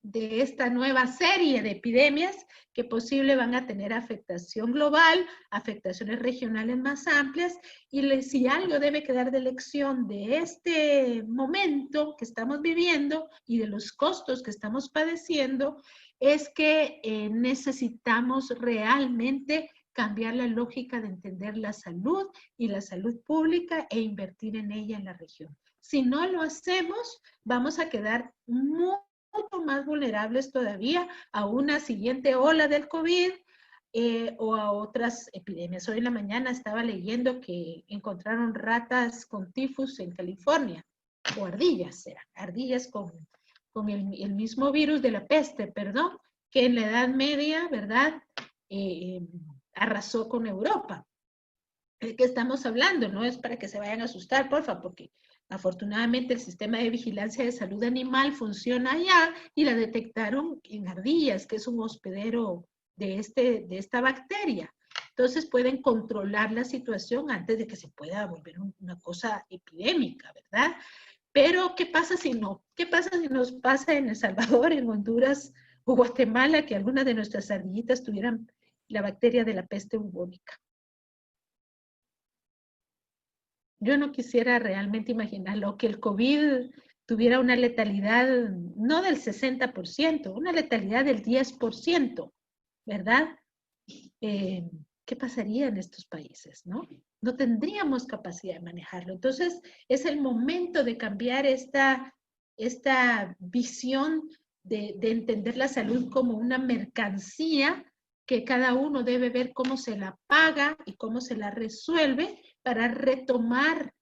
de esta nueva serie de epidemias que posible van a tener afectación global, afectaciones regionales más amplias, y si algo debe quedar de lección de este momento que estamos viviendo y de los costos que estamos padeciendo, es que necesitamos realmente cambiar la lógica de entender la salud y la salud pública e invertir en ella en la región. Si no lo hacemos, vamos a quedar mucho más vulnerables todavía a una siguiente ola del COVID o a otras epidemias. Hoy en la mañana estaba leyendo que encontraron ratas con tifus en California, o ardillas, ardillas con el mismo virus de la peste, perdón, que en la Edad Media, ¿verdad?, arrasó con Europa. ¿De qué estamos hablando? No es para que se vayan a asustar, porfa, porque afortunadamente el sistema de vigilancia de salud animal funciona allá y la detectaron en ardillas, que es un hospedero de esta bacteria. Entonces pueden controlar la situación antes de que se pueda volver una cosa epidémica, ¿verdad? Pero ¿qué pasa si no? ¿Qué pasa si nos pasa en El Salvador, en Honduras o Guatemala que algunas de nuestras ardillitas tuvieran la bacteria de la peste bubónica? Yo no quisiera realmente imaginarlo, que el COVID tuviera una letalidad no del 60%, una letalidad del 10%, ¿verdad? ¿Qué pasaría en estos países, no? No tendríamos capacidad de manejarlo. Entonces, es el momento de cambiar esta visión de entender la salud como una mercancía que cada uno debe ver cómo se la paga y cómo se la resuelve para retomar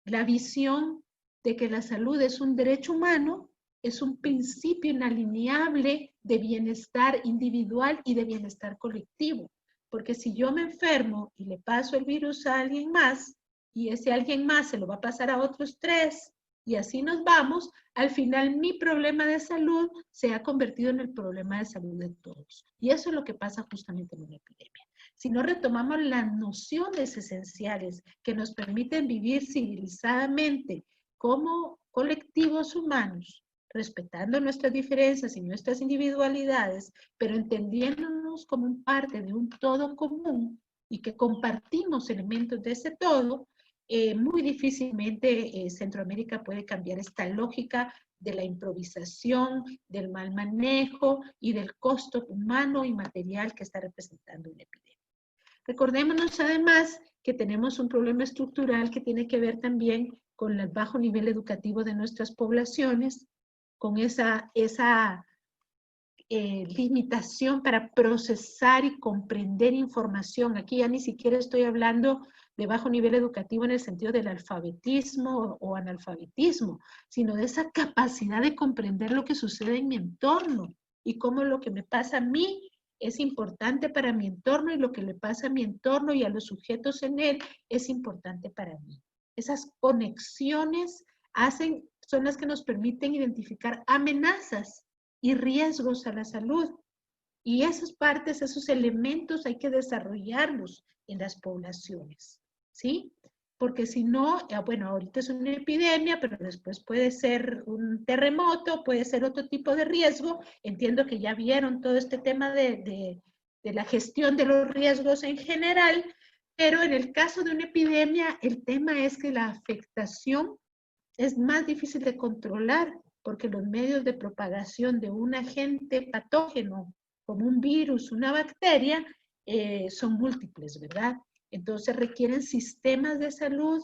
la visión de que la salud es un derecho humano, es un principio inalienable de bienestar individual y de bienestar colectivo. Porque si yo me enfermo y le paso el virus a alguien más, y ese alguien más se lo va a pasar a otros 3, y así nos vamos, al final mi problema de salud se ha convertido en el problema de salud de todos. Y eso es lo que pasa justamente en una epidemia. Si no retomamos las nociones esenciales que nos permiten vivir civilizadamente como colectivos humanos, respetando nuestras diferencias y nuestras individualidades, pero entendiéndonos como parte de un todo común y que compartimos elementos de ese todo, muy difícilmente Centroamérica puede cambiar esta lógica de la improvisación, del mal manejo y del costo humano y material que está representando una epidemia. Recordémonos además que tenemos un problema estructural que tiene que ver también con el bajo nivel educativo de nuestras poblaciones, con esa limitación para procesar y comprender información. Aquí ya ni siquiera estoy hablando de bajo nivel educativo en el sentido del alfabetismo o analfabetismo, sino de esa capacidad de comprender lo que sucede en mi entorno y cómo lo que me pasa a mí es importante para mi entorno y lo que le pasa a mi entorno y a los sujetos en él es importante para mí. Esas conexiones son las que nos permiten identificar amenazas y riesgos a la salud. Y esas partes, esos elementos hay que desarrollarlos en las poblaciones, ¿sí? Porque si no, bueno, ahorita es una epidemia, pero después puede ser un terremoto, puede ser otro tipo de riesgo. Entiendo que ya vieron todo este tema de la gestión de los riesgos en general, pero en el caso de una epidemia, el tema es que la afectación es más difícil de controlar porque los medios de propagación de un agente patógeno, como un virus, una bacteria, son múltiples, ¿verdad? Entonces requieren sistemas de salud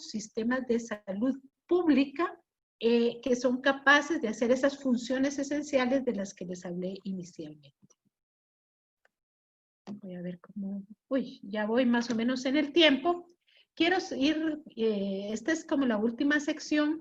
pública, que son capaces de hacer esas funciones esenciales de las que les hablé inicialmente. Voy a ver cómo... Uy, ya voy más o menos en el tiempo. Quiero ir, esta es como la última sección.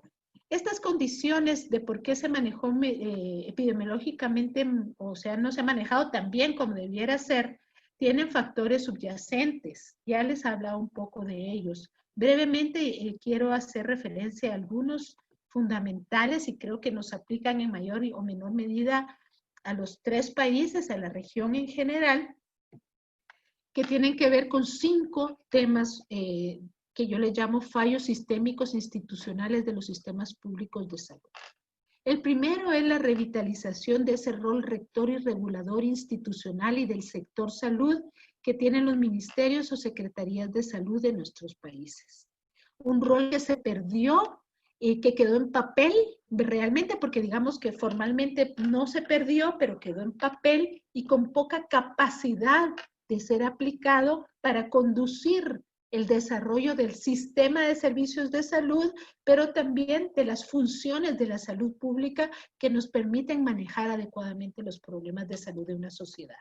Estas condiciones de por qué se manejó epidemiológicamente, o sea, no se ha manejado tan bien como debiera ser, tienen factores subyacentes. Ya les he hablado un poco de ellos. Brevemente quiero hacer referencia a algunos fundamentales y creo que nos aplican en mayor o menor medida a los 3 países, a la región en general, que tienen que ver con 5 temas que yo le llamo fallos sistémicos institucionales de los sistemas públicos de salud. El primero es la revitalización de ese rol rector y regulador institucional y del sector salud que tienen los ministerios o secretarías de salud de nuestros países. Un rol que se perdió y que quedó en papel realmente, porque digamos que formalmente no se perdió, pero quedó en papel y con poca capacidad de ser aplicado para conducir el desarrollo del sistema de servicios de salud, pero también de las funciones de la salud pública que nos permiten manejar adecuadamente los problemas de salud de una sociedad,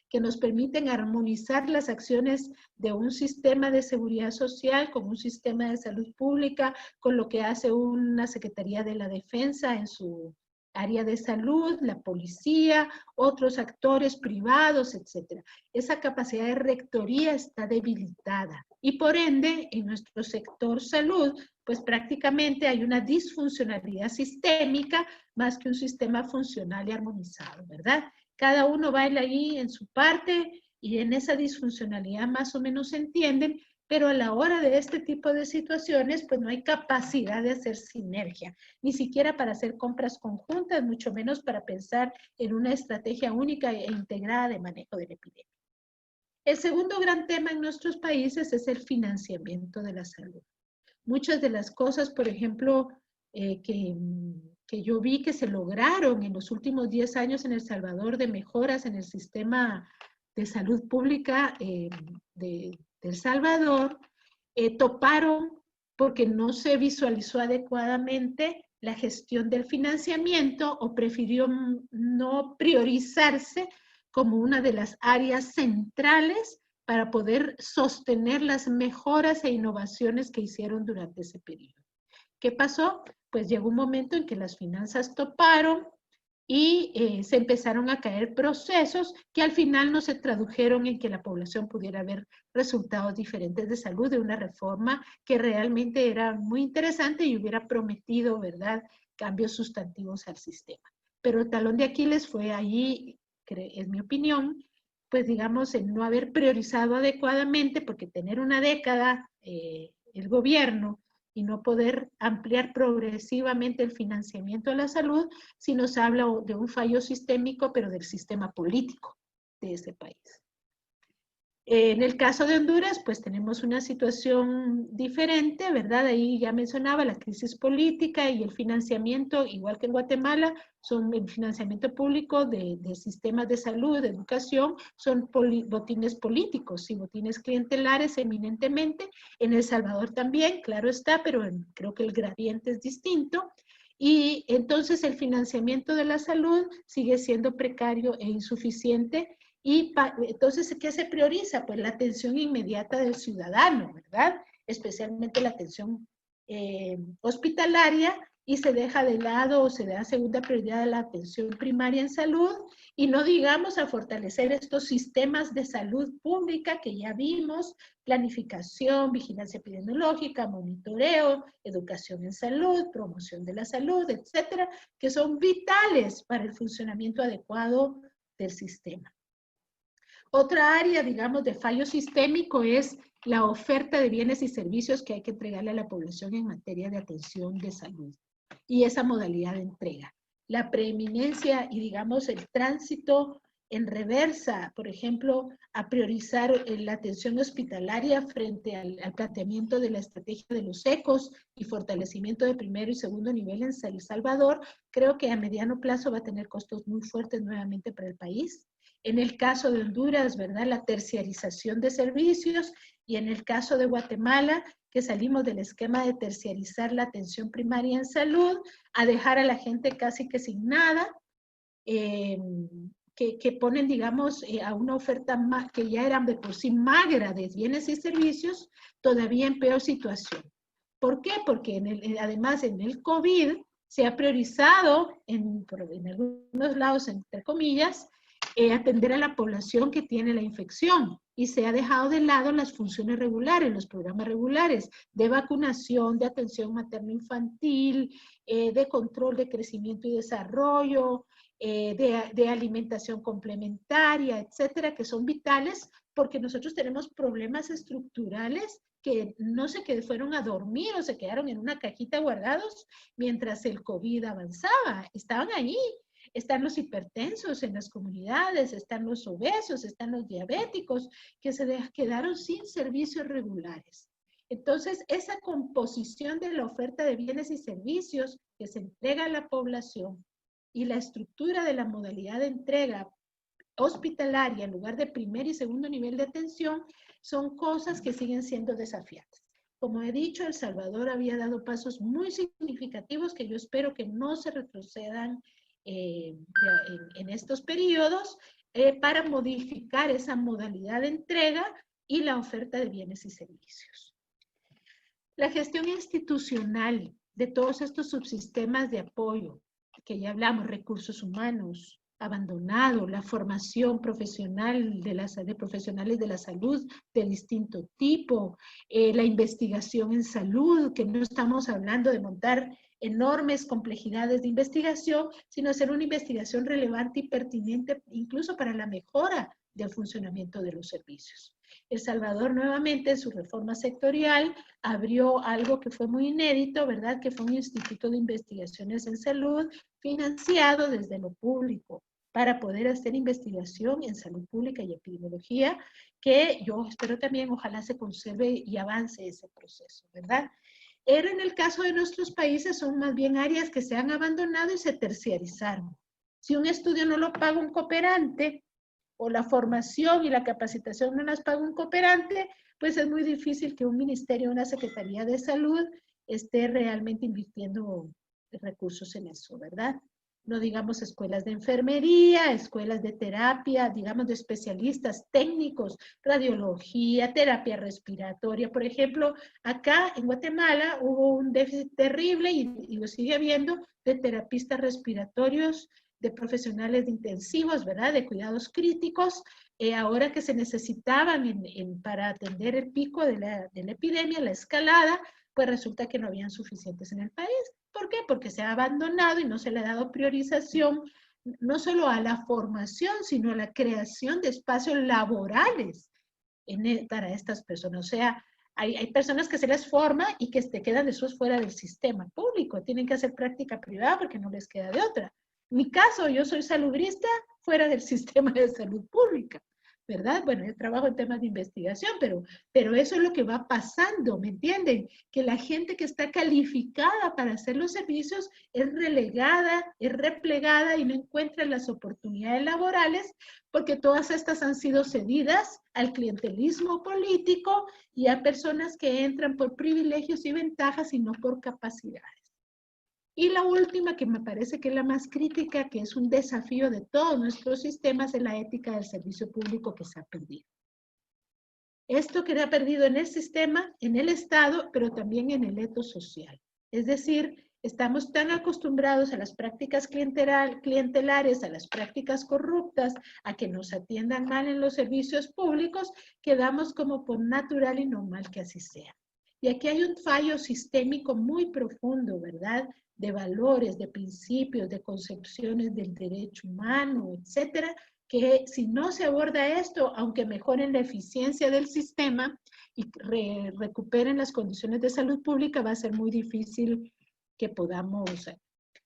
que nos permiten armonizar las acciones de un sistema de seguridad social con un sistema de salud pública, con lo que hace una Secretaría de la Defensa en su área de salud, la policía, otros actores privados, etc. Esa capacidad de rectoría está debilitada y por ende en nuestro sector salud pues prácticamente hay una disfuncionalidad sistémica más que un sistema funcional y armonizado, ¿verdad? Cada uno baila ahí en su parte y en esa disfuncionalidad más o menos se entienden, pero a la hora de este tipo de situaciones, pues no hay capacidad de hacer sinergia, ni siquiera para hacer compras conjuntas, mucho menos para pensar en una estrategia única e integrada de manejo de la epidemia. El segundo gran tema en nuestros países es el financiamiento de la salud. Muchas de las cosas, por ejemplo, que yo vi que se lograron en los últimos 10 años en El Salvador de mejoras en el sistema de salud pública de El Salvador, toparon porque no se visualizó adecuadamente la gestión del financiamiento o prefirió no priorizarse como una de las áreas centrales para poder sostener las mejoras e innovaciones que hicieron durante ese periodo. ¿Qué pasó? Pues llegó un momento en que las finanzas toparon y se empezaron a caer procesos que al final no se tradujeron en que la población pudiera ver resultados diferentes de salud de una reforma que realmente era muy interesante y hubiera prometido, ¿verdad?, cambios sustantivos al sistema. Pero el talón de Aquiles fue allí, es mi opinión, pues digamos, en no haber priorizado adecuadamente, porque tener una década el gobierno y no poder ampliar progresivamente el financiamiento de la salud si nos habla de un fallo sistémico, pero del sistema político de ese país. En el caso de Honduras, pues tenemos una situación diferente, ¿verdad? Ahí ya mencionaba la crisis política y el financiamiento, igual que en Guatemala, son el financiamiento público de sistemas de salud, de educación, son botines políticos y botines clientelares eminentemente. En El Salvador también, claro está, pero creo que el gradiente es distinto. Y entonces el financiamiento de la salud sigue siendo precario e insuficiente. Y entonces, ¿qué se prioriza? Pues la atención inmediata del ciudadano, ¿verdad? Especialmente la atención hospitalaria, y se deja de lado o se da segunda prioridad a la atención primaria en salud, y no digamos a fortalecer estos sistemas de salud pública que ya vimos: planificación, vigilancia epidemiológica, monitoreo, educación en salud, promoción de la salud, etcétera, que son vitales para el funcionamiento adecuado del sistema. Otra área, digamos, de fallo sistémico es la oferta de bienes y servicios que hay que entregarle a la población en materia de atención de salud y esa modalidad de entrega. La preeminencia y, digamos, el tránsito en reversa, por ejemplo, a priorizar la atención hospitalaria frente al planteamiento de la estrategia de los ECOS y fortalecimiento de primero y segundo nivel en El Salvador, creo que a mediano plazo va a tener costos muy fuertes nuevamente para el país. En el caso de Honduras, ¿verdad? La terciarización de servicios, y en el caso de Guatemala, que salimos del esquema de terciarizar la atención primaria en salud, a dejar a la gente casi que sin nada, que ponen, digamos, a una oferta que ya era de por sí magra de bienes y servicios, todavía en peor situación. ¿Por qué? Porque además en el COVID se ha priorizado en algunos lados, entre comillas, atender a la población que tiene la infección, y se ha dejado de lado las funciones regulares, los programas regulares de vacunación, de atención materno-infantil, de control de crecimiento y desarrollo, de alimentación complementaria, etcétera, que son vitales porque nosotros tenemos problemas estructurales que no se fueron a dormir o se quedaron en una cajita guardados mientras el COVID avanzaba. Estaban ahí. Están los hipertensos en las comunidades, están los obesos, están los diabéticos, que se quedaron sin servicios regulares. Entonces, esa composición de la oferta de bienes y servicios que se entrega a la población y la estructura de la modalidad de entrega hospitalaria en lugar de primer y segundo nivel de atención son cosas que siguen siendo desafiantes. Como he dicho, El Salvador había dado pasos muy significativos que yo espero que no se retrocedan en estos periodos para modificar esa modalidad de entrega y la oferta de bienes y servicios. La gestión institucional de todos estos subsistemas de apoyo, que ya hablamos, recursos humanos, abandonado, la formación profesional de profesionales de la salud de distinto tipo, la investigación en salud, que no estamos hablando de montar enormes complejidades de investigación, sino hacer una investigación relevante y pertinente incluso para la mejora del funcionamiento de los servicios. El Salvador nuevamente en su reforma sectorial abrió algo que fue muy inédito, ¿verdad? Que fue un instituto de investigaciones en salud financiado desde lo público para poder hacer investigación en salud pública y epidemiología, que yo espero también, ojalá se conserve y avance ese proceso, ¿verdad? Pero en el caso de nuestros países son más bien áreas que se han abandonado y se terciarizaron. Si un estudio no lo paga un cooperante, o la formación y la capacitación no las paga un cooperante, pues es muy difícil que un ministerio o una secretaría de salud esté realmente invirtiendo recursos en eso, ¿verdad? No digamos escuelas de enfermería, escuelas de terapia, digamos de especialistas técnicos, radiología, terapia respiratoria. Por ejemplo, acá en Guatemala hubo un déficit terrible y lo sigue habiendo de terapistas respiratorios, de profesionales de intensivos, ¿verdad? De cuidados críticos, ahora que se necesitaban para atender el pico de la epidemia, la escalada, pues resulta que no habían suficientes en el país. ¿Por qué? Porque se ha abandonado y no se le ha dado priorización no solo a la formación, sino a la creación de espacios laborales para estas personas. O sea, Hay personas que se les forma y que te quedan después fuera del sistema público. Tienen que hacer práctica privada porque no les queda de otra. En mi caso, yo soy salubrista fuera del sistema de salud pública, ¿verdad? Bueno, yo trabajo en temas de investigación, pero eso es lo que va pasando, ¿me entienden? Que la gente que está calificada para hacer los servicios es relegada, es replegada y no encuentra las oportunidades laborales porque todas estas han sido cedidas al clientelismo político y a personas que entran por privilegios y ventajas y no por capacidades. Y la última, que me parece que es la más crítica, que es un desafío de todos nuestros sistemas, es la ética del servicio público que se ha perdido. Esto que se ha perdido en el sistema, en el Estado, pero también en el etos social. Es decir, estamos tan acostumbrados a las prácticas clientelares, a las prácticas corruptas, a que nos atiendan mal en los servicios públicos, que damos como por natural y normal que así sea. Y aquí hay un fallo sistémico muy profundo, ¿verdad? De valores, de principios, de concepciones del derecho humano, etcétera, que si no se aborda esto, aunque mejoren la eficiencia del sistema y recuperen las condiciones de salud pública, va a ser muy difícil que podamos.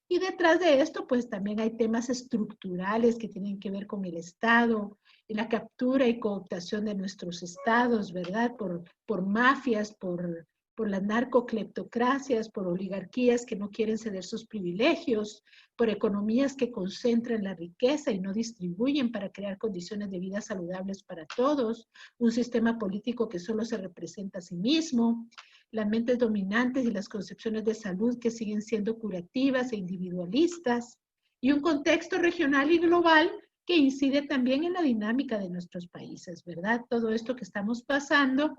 Y detrás de esto, pues también hay temas estructurales que tienen que ver con el Estado, y la captura y cooptación de nuestros estados, ¿verdad? Por mafias, por las narcocleptocracias, por oligarquías que no quieren ceder sus privilegios, por economías que concentran la riqueza y no distribuyen para crear condiciones de vida saludables para todos, un sistema político que solo se representa a sí mismo, las mentes dominantes y las concepciones de salud que siguen siendo curativas e individualistas, y un contexto regional y global que incide también en la dinámica de nuestros países, ¿verdad? Todo esto que estamos pasando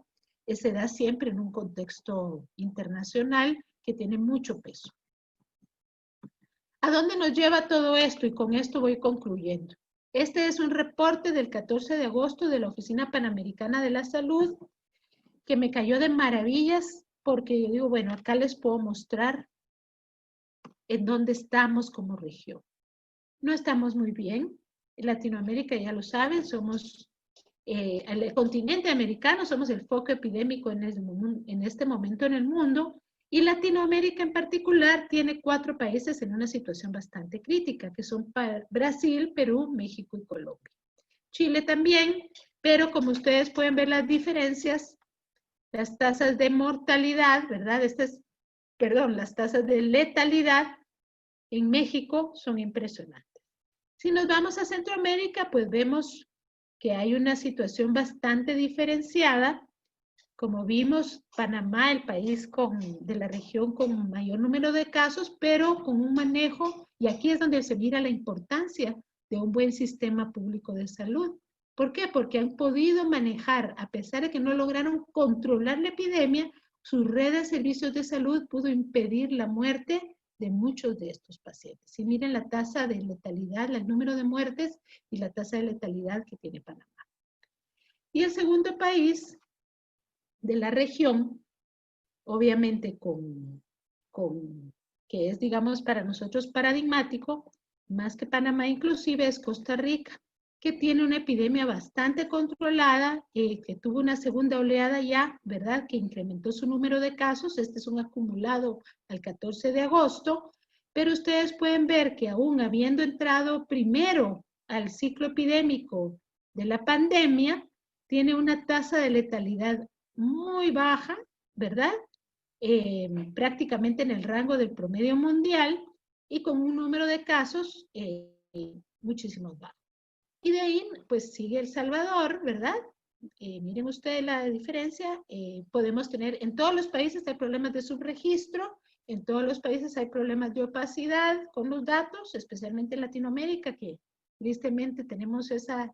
se da siempre en un contexto internacional que tiene mucho peso. ¿A dónde nos lleva todo esto? Y con esto voy concluyendo. Este es un reporte del 14 de agosto de la Oficina Panamericana de la Salud que me cayó de maravillas porque yo digo, bueno, acá les puedo mostrar en dónde estamos como región. No estamos muy bien. En Latinoamérica, ya lo saben, somos el continente americano, somos el foco epidémico en este momento en el mundo, y Latinoamérica en particular tiene 4 países en una situación bastante crítica, que son Brasil, Perú, México y Colombia. Chile también, pero como ustedes pueden ver las diferencias, las tasas de mortalidad, ¿verdad? Las tasas de letalidad en México son impresionantes. Si nos vamos a Centroamérica, pues vemos que hay una situación bastante diferenciada. Como vimos, Panamá, el país de la región con mayor número de casos, pero con un manejo, y aquí es donde se mira la importancia de un buen sistema público de salud. ¿Por qué? Porque han podido manejar, a pesar de que no lograron controlar la epidemia, su red de servicios de salud pudo impedir la muerte de muchos de estos pacientes. Y miren la tasa de letalidad, el número de muertes y la tasa de letalidad que tiene Panamá. Y el segundo país de la región, obviamente que es, digamos, para nosotros paradigmático, más que Panamá inclusive, es Costa Rica, que tiene una epidemia bastante controlada, que tuvo una segunda oleada ya, ¿verdad? Que incrementó su número de casos. Este es un acumulado al 14 de agosto, pero ustedes pueden ver que aún habiendo entrado primero al ciclo epidémico de la pandemia, tiene una tasa de letalidad muy baja, ¿verdad? Prácticamente en el rango del promedio mundial y con un número de casos muchísimo bajo. Y de ahí, pues sigue El Salvador, ¿verdad? Miren ustedes la diferencia. Podemos tener, en todos los países hay problemas de subregistro, en todos los países hay problemas de opacidad con los datos, especialmente en Latinoamérica, que tristemente tenemos esa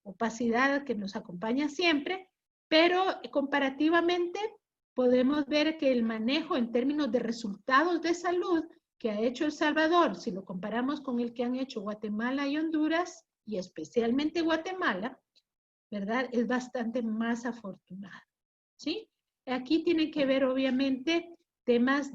opacidad que nos acompaña siempre, pero comparativamente podemos ver que el manejo en términos de resultados de salud que ha hecho El Salvador, si lo comparamos con el que han hecho Guatemala y Honduras, y especialmente Guatemala, ¿verdad? Es bastante más afortunado, ¿sí? Aquí tienen que ver, obviamente, temas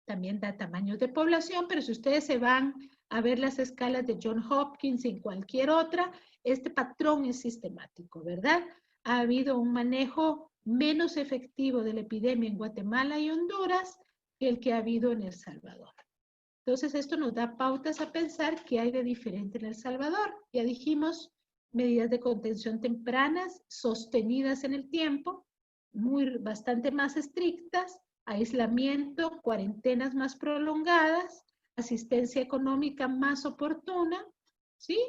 también de tamaños de población, pero si ustedes se van a ver las escalas de Johns Hopkins y en cualquier otra, este patrón es sistemático, ¿verdad? ha habido un manejo menos efectivo de la epidemia en Guatemala y Honduras que el que ha habido en El Salvador. Entonces, esto nos da pautas a pensar qué hay de diferente en El Salvador. Ya dijimos, medidas de contención tempranas, sostenidas en el tiempo, bastante más estrictas, aislamiento, cuarentenas más prolongadas, asistencia económica más oportuna, ¿sí?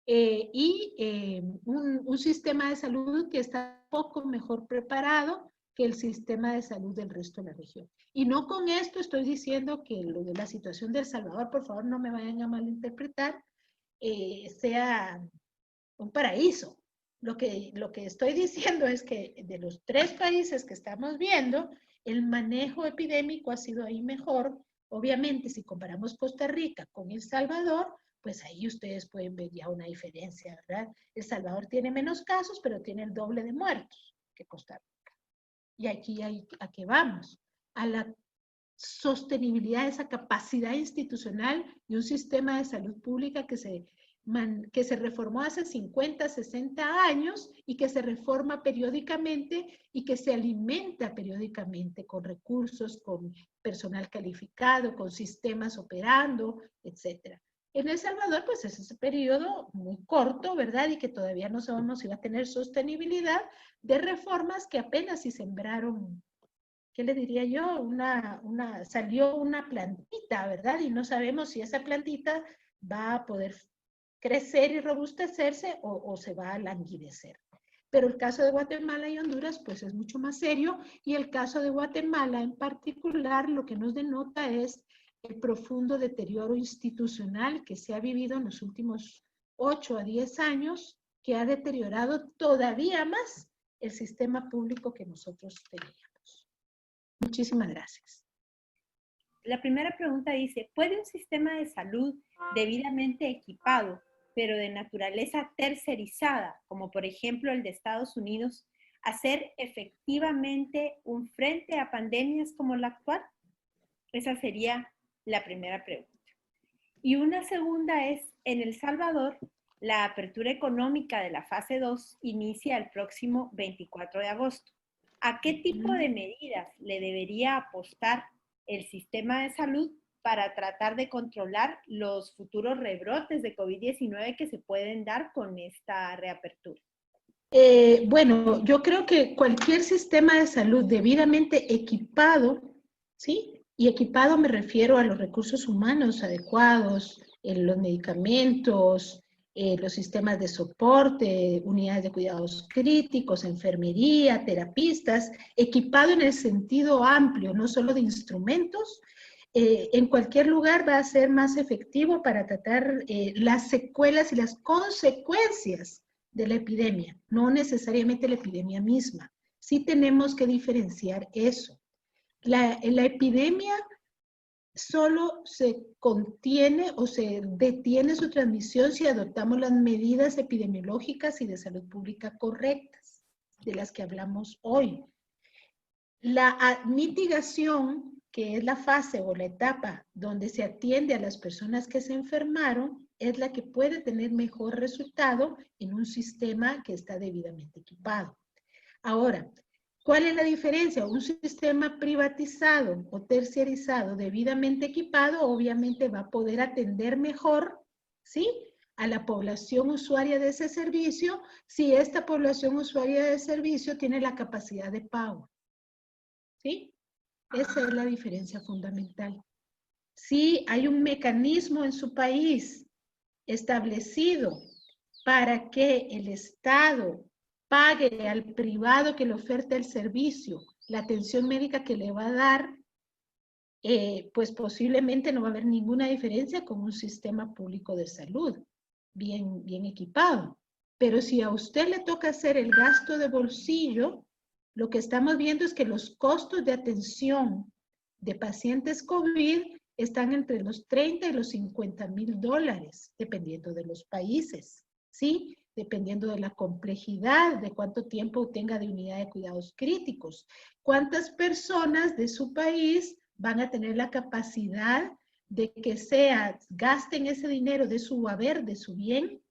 Un sistema de salud que está poco mejor preparado que el sistema de salud del resto de la región. Y no con esto estoy diciendo que lo de la situación de El Salvador, por favor, no me vayan a malinterpretar, sea un paraíso. Lo que estoy diciendo es que de los 3 países que estamos viendo, el manejo epidémico ha sido ahí mejor. Obviamente, si comparamos Costa Rica con El Salvador, pues ahí ustedes pueden ver ya una diferencia, ¿verdad? El Salvador tiene menos casos, pero tiene el doble de muertos que Costa Rica. Y aquí a qué vamos, a la sostenibilidad de esa capacidad institucional y un sistema de salud pública que se reformó hace 50, 60 años y que se reforma periódicamente y que se alimenta periódicamente con recursos, con personal calificado, con sistemas operando, etc. En El Salvador, pues es ese periodo muy corto, ¿verdad? Y que todavía no sabemos si va a tener sostenibilidad de reformas que apenas si sembraron, ¿qué le diría yo? Salió una plantita, ¿verdad? Y no sabemos si esa plantita va a poder crecer y robustecerse o se va a languidecer. Pero el caso de Guatemala y Honduras, pues es mucho más serio, y el caso de Guatemala en particular, lo que nos denota es el profundo deterioro institucional que se ha vivido en los últimos 8 a 10 años, que ha deteriorado todavía más el sistema público que nosotros teníamos. Muchísimas gracias. La primera pregunta dice, ¿puede un sistema de salud debidamente equipado, pero de naturaleza tercerizada, como por ejemplo el de Estados Unidos, hacer efectivamente un frente a pandemias como la actual? Esa sería la primera pregunta. Y una segunda es, en El Salvador, la apertura económica de la fase 2 inicia el próximo 24 de agosto. ¿A qué tipo de medidas le debería apostar el sistema de salud para tratar de controlar los futuros rebrotes de COVID-19 que se pueden dar con esta reapertura? Bueno, yo creo que cualquier sistema de salud debidamente equipado, ¿sí? Y equipado me refiero a los recursos humanos adecuados, los medicamentos, los sistemas de soporte, unidades de cuidados críticos, enfermería, terapistas, equipado en el sentido amplio, no solo de instrumentos. En cualquier lugar va a ser más efectivo para tratar las secuelas y las consecuencias de la epidemia, no necesariamente la epidemia misma. Sí tenemos que diferenciar eso. La epidemia solo se contiene o se detiene su transmisión si adoptamos las medidas epidemiológicas y de salud pública correctas, de las que hablamos hoy. La mitigación, que es la fase o la etapa donde se atiende a las personas que se enfermaron, es la que puede tener mejor resultado en un sistema que está debidamente equipado. Ahora, ¿cuál es la diferencia? Un sistema privatizado o terciarizado debidamente equipado obviamente va a poder atender mejor, ¿sí?, a la población usuaria de ese servicio si esta población usuaria de servicio tiene la capacidad de pago, ¿sí? Esa es la diferencia fundamental. Si hay un mecanismo en su país establecido para que el Estado pague al privado que le oferta el servicio la atención médica que le va a dar, pues posiblemente no va a haber ninguna diferencia con un sistema público de salud bien equipado. Pero si a usted le toca hacer el gasto de bolsillo, lo que estamos viendo es que los costos de atención de pacientes COVID están entre los 30 y los 50 mil dólares, dependiendo de los países, ¿sí? Dependiendo de la complejidad, de cuánto tiempo tenga de unidad de cuidados críticos. ¿Cuántas personas de su país van a tener la capacidad de que gasten ese dinero de su haber, de su bien,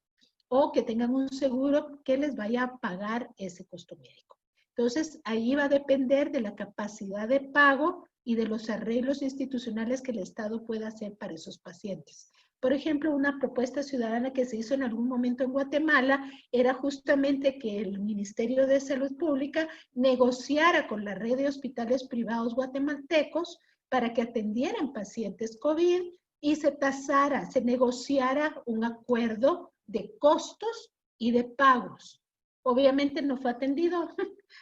o que tengan un seguro que les vaya a pagar ese costo médico. Entonces, ahí va a depender de la capacidad de pago y de los arreglos institucionales que el Estado pueda hacer para esos pacientes. Por ejemplo, una propuesta ciudadana que se hizo en algún momento en Guatemala era justamente que el Ministerio de Salud Pública negociara con la red de hospitales privados guatemaltecos para que atendieran pacientes COVID y se negociara un acuerdo de costos y de pagos. Obviamente no fue atendido,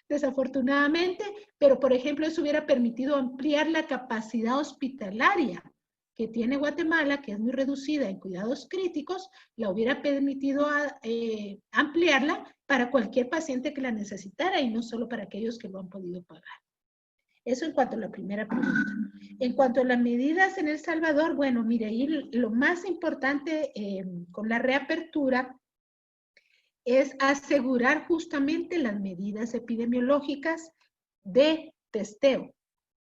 desafortunadamente, pero por ejemplo eso hubiera permitido ampliar la capacidad hospitalaria que tiene Guatemala, que es muy reducida en cuidados críticos, la hubiera permitido ampliarla para cualquier paciente que la necesitara y no solo para aquellos que lo han podido pagar. Eso en cuanto a la primera pregunta. En cuanto a las medidas en El Salvador, bueno, mire, ahí lo más importante con la reapertura es asegurar justamente las medidas epidemiológicas de testeo.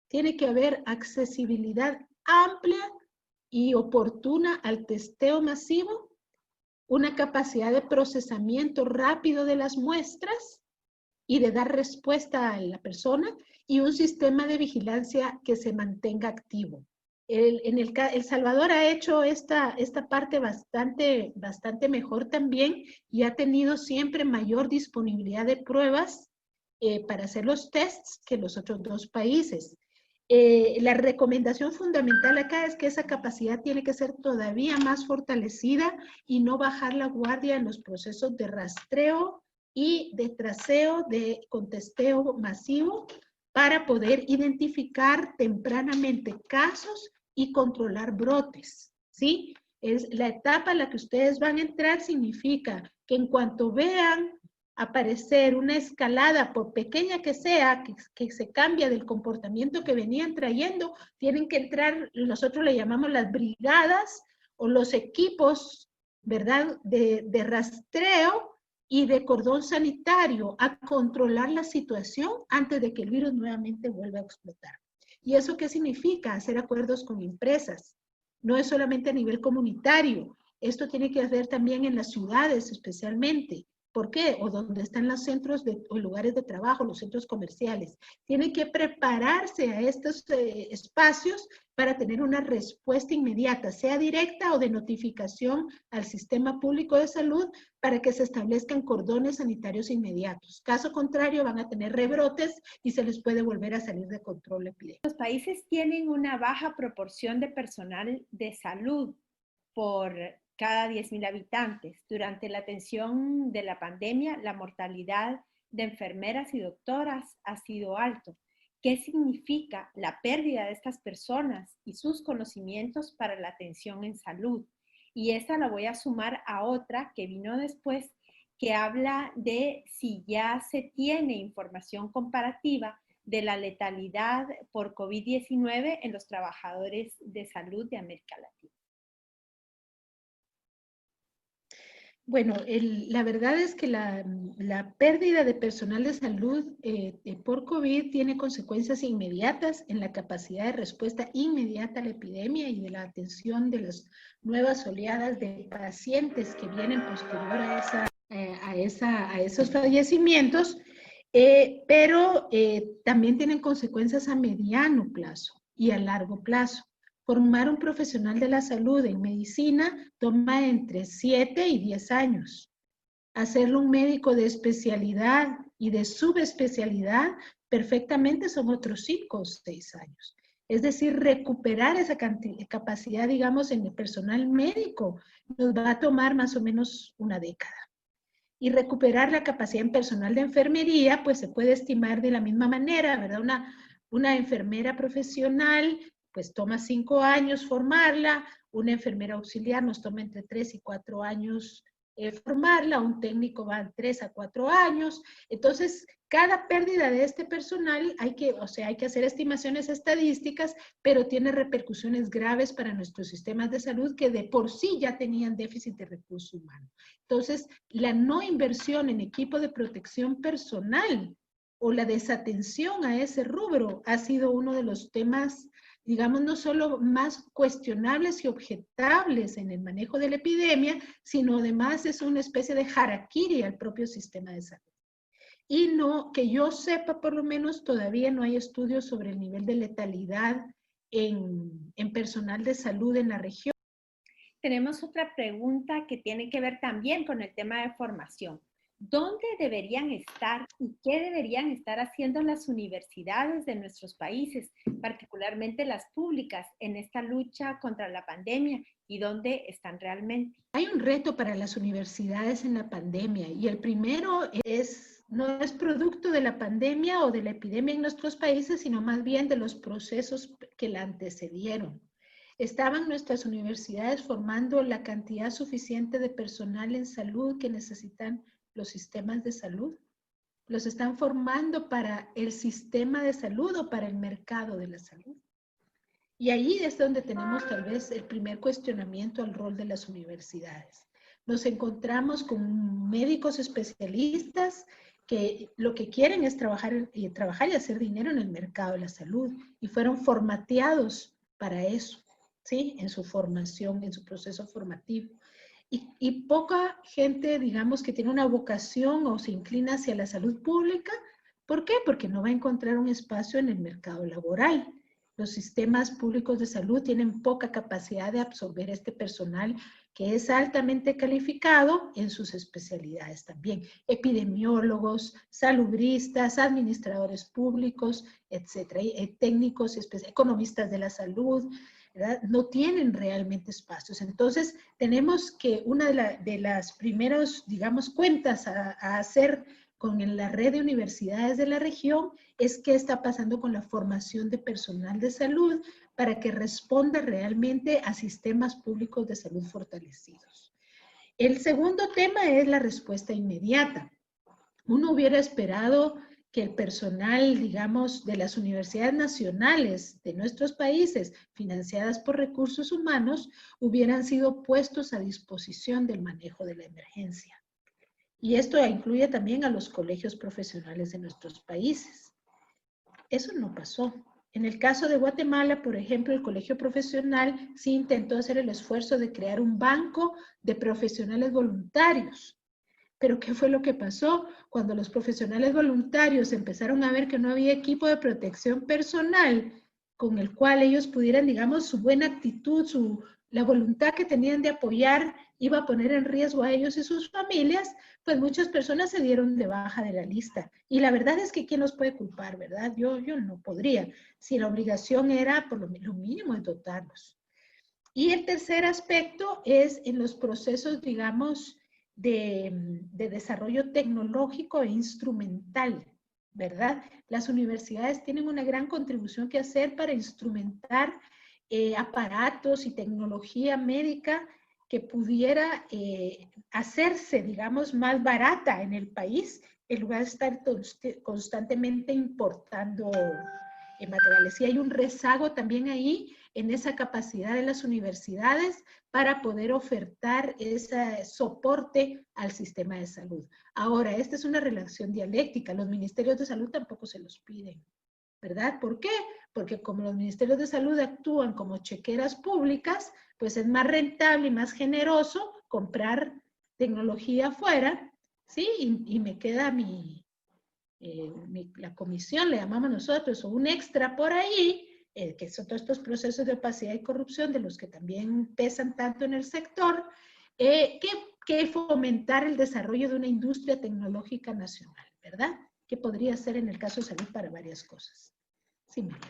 Tiene que haber accesibilidad amplia y oportuna al testeo masivo, una capacidad de procesamiento rápido de las muestras y de dar respuesta a la persona y un sistema de vigilancia que se mantenga activo. El Salvador ha hecho esta parte bastante mejor también y ha tenido siempre mayor disponibilidad de pruebas para hacer los tests que los otros dos países. La recomendación fundamental acá es que esa capacidad tiene que ser todavía más fortalecida y no bajar la guardia en los procesos de rastreo y de traceo, de contesteo masivo, para poder identificar tempranamente casos y controlar brotes, ¿sí? Es la etapa en la que ustedes van a entrar significa que en cuanto vean aparecer una escalada, por pequeña que sea, que se cambia del comportamiento que venían trayendo, tienen que entrar, nosotros le llamamos las brigadas o los equipos, ¿verdad?, de rastreo y de cordón sanitario a controlar la situación antes de que el virus nuevamente vuelva a explotar. ¿Y eso qué significa? Hacer acuerdos con empresas. No es solamente a nivel comunitario. Esto tiene que hacer también en las ciudades especialmente. ¿Por qué? O donde están los centros o lugares de trabajo, los centros comerciales. Tienen que prepararse a estos espacios para tener una respuesta inmediata, sea directa o de notificación al sistema público de salud para que se establezcan cordones sanitarios inmediatos. Caso contrario, van a tener rebrotes y se les puede volver a salir de control epidémico. Los países tienen una baja proporción de personal de salud por cada 10.000 habitantes. Durante la atención de la pandemia, la mortalidad de enfermeras y doctoras ha sido alto. ¿Qué significa la pérdida de estas personas y sus conocimientos para la atención en salud? Y esta la voy a sumar a otra que vino después, que habla de si ya se tiene información comparativa de la letalidad por COVID-19 en los trabajadores de salud de América Latina. Bueno, la verdad es que la pérdida de personal de salud por COVID tiene consecuencias inmediatas en la capacidad de respuesta inmediata a la epidemia y de la atención de las nuevas oleadas de pacientes que vienen posterior a esos fallecimientos, pero también tienen consecuencias a mediano plazo y a largo plazo. Formar un profesional de la salud en medicina toma entre 7 y 10 años. Hacerlo un médico de especialidad y de subespecialidad perfectamente son otros 5 o 6 años. Es decir, recuperar esa capacidad, digamos, en el personal médico nos va a tomar más o menos una década. Y recuperar la capacidad en personal de enfermería, pues se puede estimar de la misma manera, ¿verdad? Una enfermera profesional pues toma 5 años formarla, una enfermera auxiliar nos toma entre 3 y 4 años formarla, un técnico va 3 a 4 años. Entonces, cada pérdida de este personal hay que hacer estimaciones estadísticas, pero tiene repercusiones graves para nuestros sistemas de salud que de por sí ya tenían déficit de recurso humano. Entonces, la no inversión en equipo de protección personal o la desatención a ese rubro ha sido uno de los temas digamos, no solo más cuestionables y objetables en el manejo de la epidemia, sino además es una especie de harakiri al propio sistema de salud. Y no, que yo sepa, por lo menos todavía no hay estudios sobre el nivel de letalidad en personal de salud en la región. Tenemos otra pregunta que tiene que ver también con el tema de formación. ¿Dónde deberían estar y qué deberían estar haciendo las universidades de nuestros países, particularmente las públicas, en esta lucha contra la pandemia y dónde están realmente? Hay un reto para las universidades en la pandemia y el primero no es producto de la pandemia o de la epidemia en nuestros países, sino más bien de los procesos que la antecedieron. ¿Estaban nuestras universidades formando la cantidad suficiente de personal en salud que necesitan los sistemas de salud? ¿Los están formando para el sistema de salud o para el mercado de la salud? Y ahí es donde tenemos tal vez el primer cuestionamiento al rol de las universidades. Nos encontramos con médicos especialistas que lo que quieren es trabajar y hacer dinero en el mercado de la salud y fueron formateados para eso, ¿sí? En su formación, en su proceso formativo. Y poca gente, digamos, que tiene una vocación o se inclina hacia la salud pública. ¿Por qué? Porque no va a encontrar un espacio en el mercado laboral. Los sistemas públicos de salud tienen poca capacidad de absorber este personal que es altamente calificado en sus especialidades también. Epidemiólogos, salubristas, administradores públicos, etcétera, técnicos, economistas de la salud, ¿verdad? No tienen realmente espacios. Entonces, tenemos que una de las primeras, digamos, cuentas a hacer con la red de universidades de la región es qué está pasando con la formación de personal de salud para que responda realmente a sistemas públicos de salud fortalecidos. El segundo tema es la respuesta inmediata. Uno hubiera esperado que el personal, digamos, de las universidades nacionales de nuestros países, financiadas por recursos humanos, hubieran sido puestos a disposición del manejo de la emergencia. Y esto incluye también a los colegios profesionales de nuestros países. Eso no pasó. En el caso de Guatemala, por ejemplo, el colegio profesional sí intentó hacer el esfuerzo de crear un banco de profesionales voluntarios. Pero ¿qué fue lo que pasó? Cuando los profesionales voluntarios empezaron a ver que no había equipo de protección personal con el cual ellos pudieran, digamos, su buena actitud, la voluntad que tenían de apoyar iba a poner en riesgo a ellos y sus familias, pues muchas personas se dieron de baja de la lista. Y la verdad es que ¿quién los puede culpar, verdad? Yo no podría, si la obligación era por lo mínimo de dotarlos. Y el tercer aspecto es en los procesos, digamos, de desarrollo tecnológico e instrumental, ¿verdad? Las universidades tienen una gran contribución que hacer para instrumentar aparatos y tecnología médica que pudiera hacerse, digamos, más barata en el país, en lugar de estar constantemente importando materiales. Y hay un rezago también ahí en esa capacidad de las universidades para poder ofertar ese soporte al sistema de salud. Ahora, esta es una relación dialéctica. Los ministerios de salud tampoco se los piden, ¿verdad? ¿Por qué? Porque como los ministerios de salud actúan como chequeras públicas, pues es más rentable y más generoso comprar tecnología afuera, ¿sí? Y me queda la comisión, le llamamos nosotros, o un extra por ahí, que son todos estos procesos de opacidad y corrupción de los que también pesan tanto en el sector, que fomentar el desarrollo de una industria tecnológica nacional, ¿verdad? Que podría ser en el caso de salud para varias cosas. Sí, María.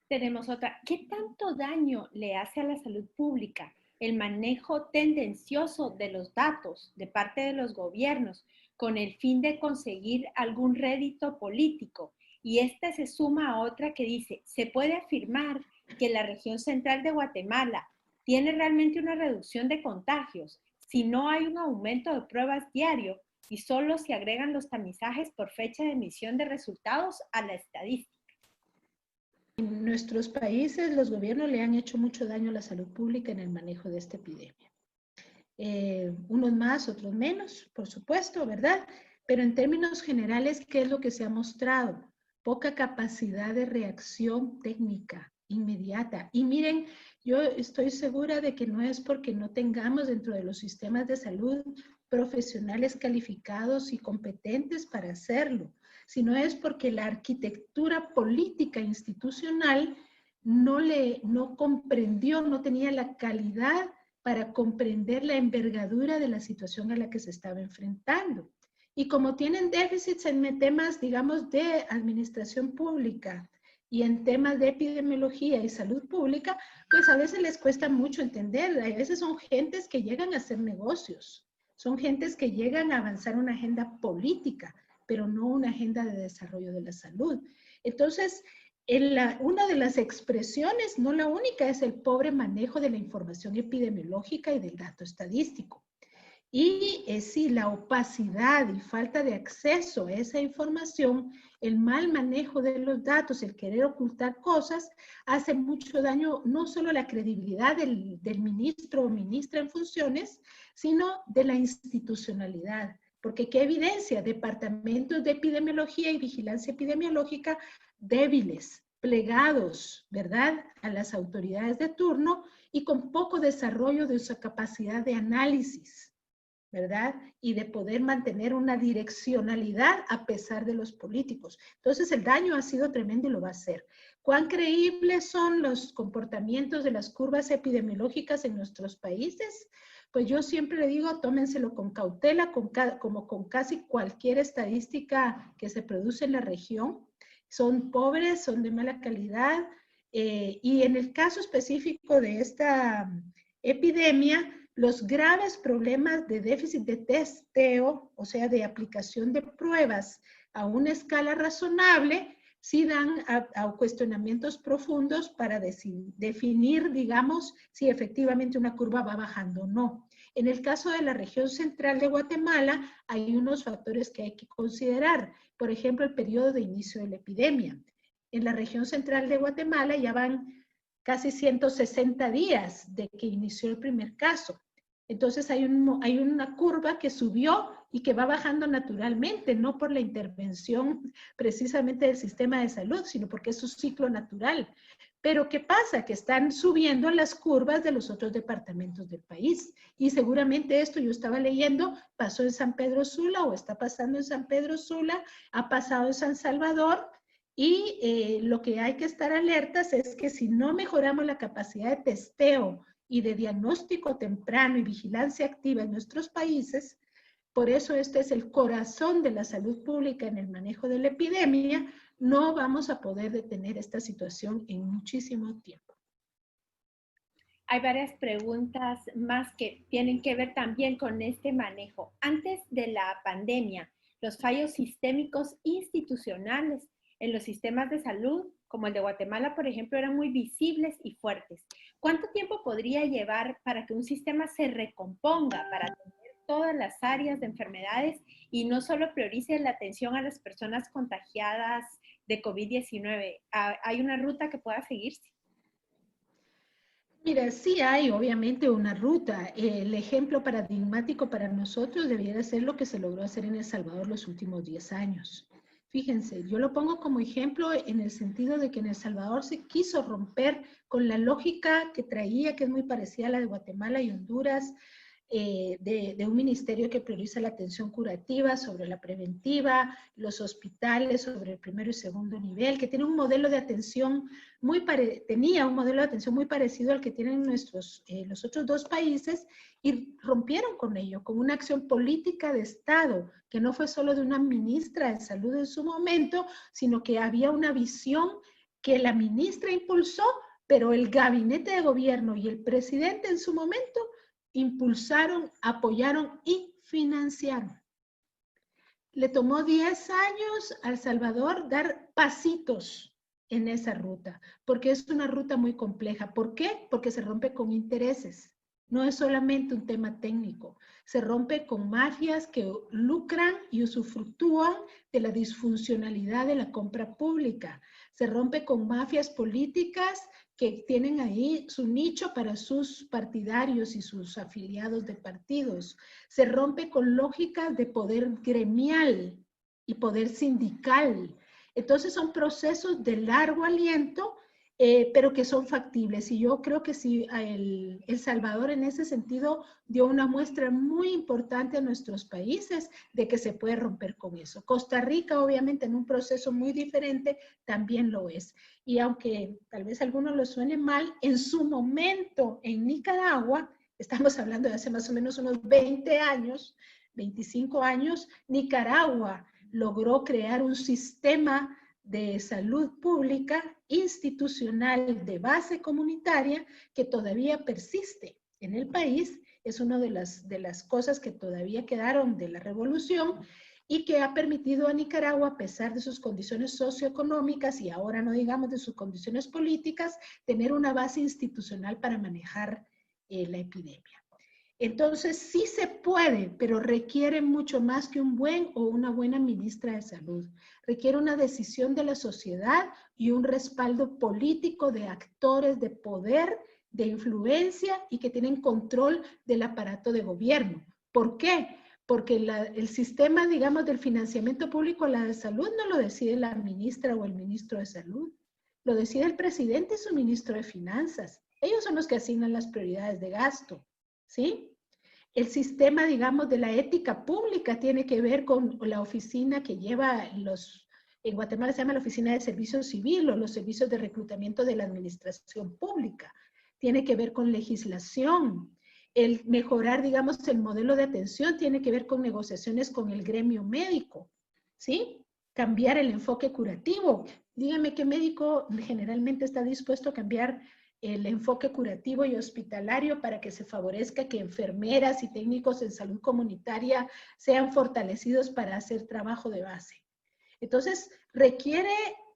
Tenemos otra. ¿Qué tanto daño le hace a la salud pública el manejo tendencioso de los datos de parte de los gobiernos con el fin de conseguir algún rédito político? Y esta se suma a otra que dice, ¿se puede afirmar que la región central de Guatemala tiene realmente una reducción de contagios si no hay un aumento de pruebas diario y solo se agregan los tamizajes por fecha de emisión de resultados a la estadística? En nuestros países, los gobiernos le han hecho mucho daño a la salud pública en el manejo de esta epidemia. Unos más, otros menos, por supuesto, ¿verdad? Pero en términos generales, ¿qué es lo que se ha mostrado? Poca capacidad de reacción técnica inmediata. Y miren, yo estoy segura de que no es porque no tengamos dentro de los sistemas de salud profesionales calificados y competentes para hacerlo, sino es porque la arquitectura política institucional no comprendió, no tenía la calidad para comprender la envergadura de la situación a la que se estaba enfrentando. Y como tienen déficits en temas, digamos, de administración pública y en temas de epidemiología y salud pública, pues a veces les cuesta mucho entender. A veces son gentes que llegan a hacer negocios, son gentes que llegan a avanzar una agenda política, pero no una agenda de desarrollo de la salud. Entonces, una de las expresiones, no la única, es el pobre manejo de la información epidemiológica y del dato estadístico. Y sí, la opacidad y falta de acceso a esa información, el mal manejo de los datos, el querer ocultar cosas, hace mucho daño no solo a la credibilidad del ministro o ministra en funciones, sino de la institucionalidad. Porque ¿qué evidencia? Departamentos de epidemiología y vigilancia epidemiológica débiles, plegados, ¿verdad?, a las autoridades de turno y con poco desarrollo de su capacidad de análisis, ¿verdad? Y de poder mantener una direccionalidad a pesar de los políticos. Entonces el daño ha sido tremendo y lo va a ser. ¿Cuán creíbles son los comportamientos de las curvas epidemiológicas en nuestros países? Pues yo siempre le digo, tómenselo con cautela, como con casi cualquier estadística que se produce en la región. Son pobres, son de mala calidad, y en el caso específico de esta epidemia, los graves problemas de déficit de testeo, o sea, de aplicación de pruebas a una escala razonable, sí dan a cuestionamientos profundos para definir, digamos, si efectivamente una curva va bajando o no. En el caso de la región central de Guatemala, hay unos factores que hay que considerar. Por ejemplo, el periodo de inicio de la epidemia. En la región central de Guatemala ya van casi 160 días de que inició el primer caso. Entonces hay una curva que subió y que va bajando naturalmente, no por la intervención precisamente del sistema de salud, sino porque es su ciclo natural. Pero ¿qué pasa? Que están subiendo las curvas de los otros departamentos del país. Y seguramente esto, yo estaba leyendo, pasó en San Pedro Sula o está pasando en San Pedro Sula, ha pasado en San Salvador. Y lo que hay que estar alertas es que si no mejoramos la capacidad de testeo y de diagnóstico temprano y vigilancia activa en nuestros países, por eso este es el corazón de la salud pública en el manejo de la epidemia, no vamos a poder detener esta situación en muchísimo tiempo. Hay varias preguntas más que tienen que ver también con este manejo. Antes de la pandemia, los fallos sistémicos institucionales en los sistemas de salud, como el de Guatemala, por ejemplo, eran muy visibles y fuertes. ¿Cuánto tiempo podría llevar para que un sistema se recomponga, para atender todas las áreas de enfermedades y no solo priorice la atención a las personas contagiadas de COVID-19? ¿Hay una ruta que pueda seguirse? Mira, sí hay obviamente una ruta. El ejemplo paradigmático para nosotros debiera ser lo que se logró hacer en El Salvador los últimos 10 años. Fíjense, yo lo pongo como ejemplo en el sentido de que en El Salvador se quiso romper con la lógica que traía, que es muy parecida a la de Guatemala y Honduras, de un ministerio que prioriza la atención curativa sobre la preventiva, los hospitales sobre el primero y segundo nivel, que tiene un modelo de atención tenía un modelo de atención muy parecido al que tienen los otros dos países, y rompieron con ello, con una acción política de Estado, que no fue solo de una ministra de salud en su momento, sino que había una visión que la ministra impulsó, pero el gabinete de gobierno y el presidente en su momento impulsaron, apoyaron y financiaron. Le tomó 10 años a El Salvador dar pasitos en esa ruta, porque es una ruta muy compleja. ¿Por qué? Porque se rompe con intereses. No es solamente un tema técnico, se rompe con mafias que lucran y usufructúan de la disfuncionalidad de la compra pública. Se rompe con mafias políticas que tienen ahí su nicho para sus partidarios y sus afiliados de partidos. Se rompe con lógicas de poder gremial y poder sindical. Entonces son procesos de largo aliento pero que son factibles. Y yo creo que sí, El Salvador en ese sentido dio una muestra muy importante a nuestros países de que se puede romper con eso. Costa Rica, obviamente, en un proceso muy diferente, también lo es. Y aunque tal vez a algunos lo suene mal, en su momento en Nicaragua, estamos hablando de hace más o menos unos 20 años, 25 años, Nicaragua logró crear un sistema de salud pública institucional de base comunitaria que todavía persiste en el país. Es una de las cosas que todavía quedaron de la revolución y que ha permitido a Nicaragua, a pesar de sus condiciones socioeconómicas y ahora no digamos de sus condiciones políticas, tener una base institucional para manejar la epidemia. Entonces, sí se puede, pero requiere mucho más que un buen o una buena ministra de salud. Requiere una decisión de la sociedad y un respaldo político de actores de poder, de influencia y que tienen control del aparato de gobierno. ¿Por qué? Porque el sistema, digamos, del financiamiento público a la salud no lo decide la ministra o el ministro de salud. Lo decide el presidente y su ministro de finanzas. Ellos son los que asignan las prioridades de gasto. ¿Sí? El sistema, digamos, de la ética pública tiene que ver con la oficina que lleva en Guatemala se llama la Oficina de Servicio Civil o los servicios de reclutamiento de la administración pública. Tiene que ver con legislación. El mejorar, digamos, el modelo de atención tiene que ver con negociaciones con el gremio médico, ¿sí? Cambiar el enfoque curativo. Dígame qué médico generalmente está dispuesto a cambiar el enfoque curativo y hospitalario para que se favorezca que enfermeras y técnicos en salud comunitaria sean fortalecidos para hacer trabajo de base. Entonces, requiere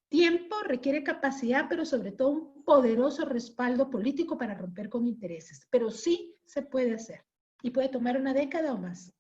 tiempo, requiere capacidad, pero sobre todo un poderoso respaldo político para romper con intereses. Pero sí se puede hacer y puede tomar una década o más.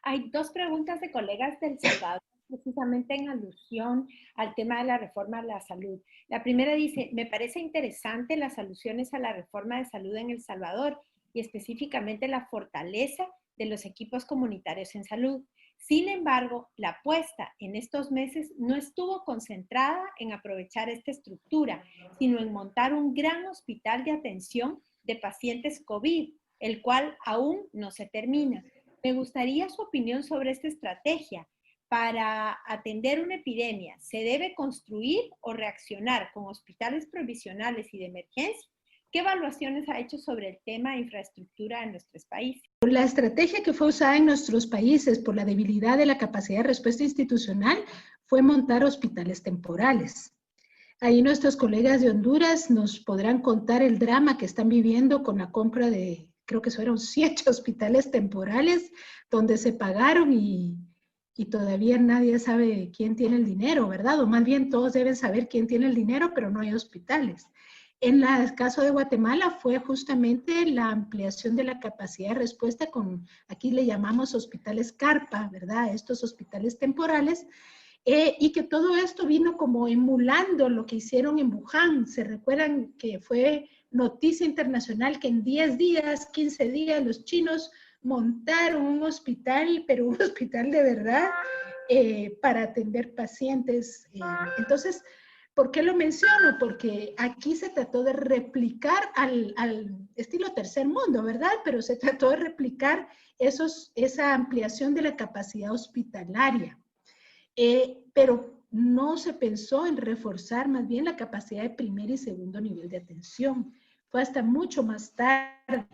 Hay dos preguntas de colegas del Salvador, precisamente en alusión al tema de la reforma a la salud. La primera dice, me parece interesante las alusiones a la reforma de salud en El Salvador y específicamente la fortaleza de los equipos comunitarios en salud. Sin embargo, la apuesta en estos meses no estuvo concentrada en aprovechar esta estructura, sino en montar un gran hospital de atención de pacientes COVID, el cual aún no se termina. Me gustaría su opinión sobre esta estrategia. Para atender una epidemia, ¿se debe construir o reaccionar con hospitales provisionales y de emergencia? ¿Qué evaluaciones ha hecho sobre el tema de infraestructura en nuestros países? La estrategia que fue usada en nuestros países por la debilidad de la capacidad de respuesta institucional fue montar hospitales temporales. Ahí nuestros colegas de Honduras nos podrán contar el drama que están viviendo con la compra de, creo que fueron 7 hospitales temporales, donde se pagaron y todavía nadie sabe quién tiene el dinero, ¿verdad? O más bien todos deben saber quién tiene el dinero, pero no hay hospitales. En el caso de Guatemala fue justamente la ampliación de la capacidad de respuesta con, aquí le llamamos hospitales carpa, ¿verdad? Estos hospitales temporales, y que todo esto vino como emulando lo que hicieron en Wuhan. Se recuerdan que fue noticia internacional que en 10 días, 15 días, los chinos montaron un hospital, pero un hospital de verdad, para atender pacientes. Entonces, ¿por qué lo menciono? Porque aquí se trató de replicar al estilo tercer mundo, ¿verdad? Pero se trató de replicar esa ampliación de la capacidad hospitalaria. Pero no se pensó en reforzar más bien la capacidad de primer y segundo nivel de atención. Fue hasta mucho más tarde.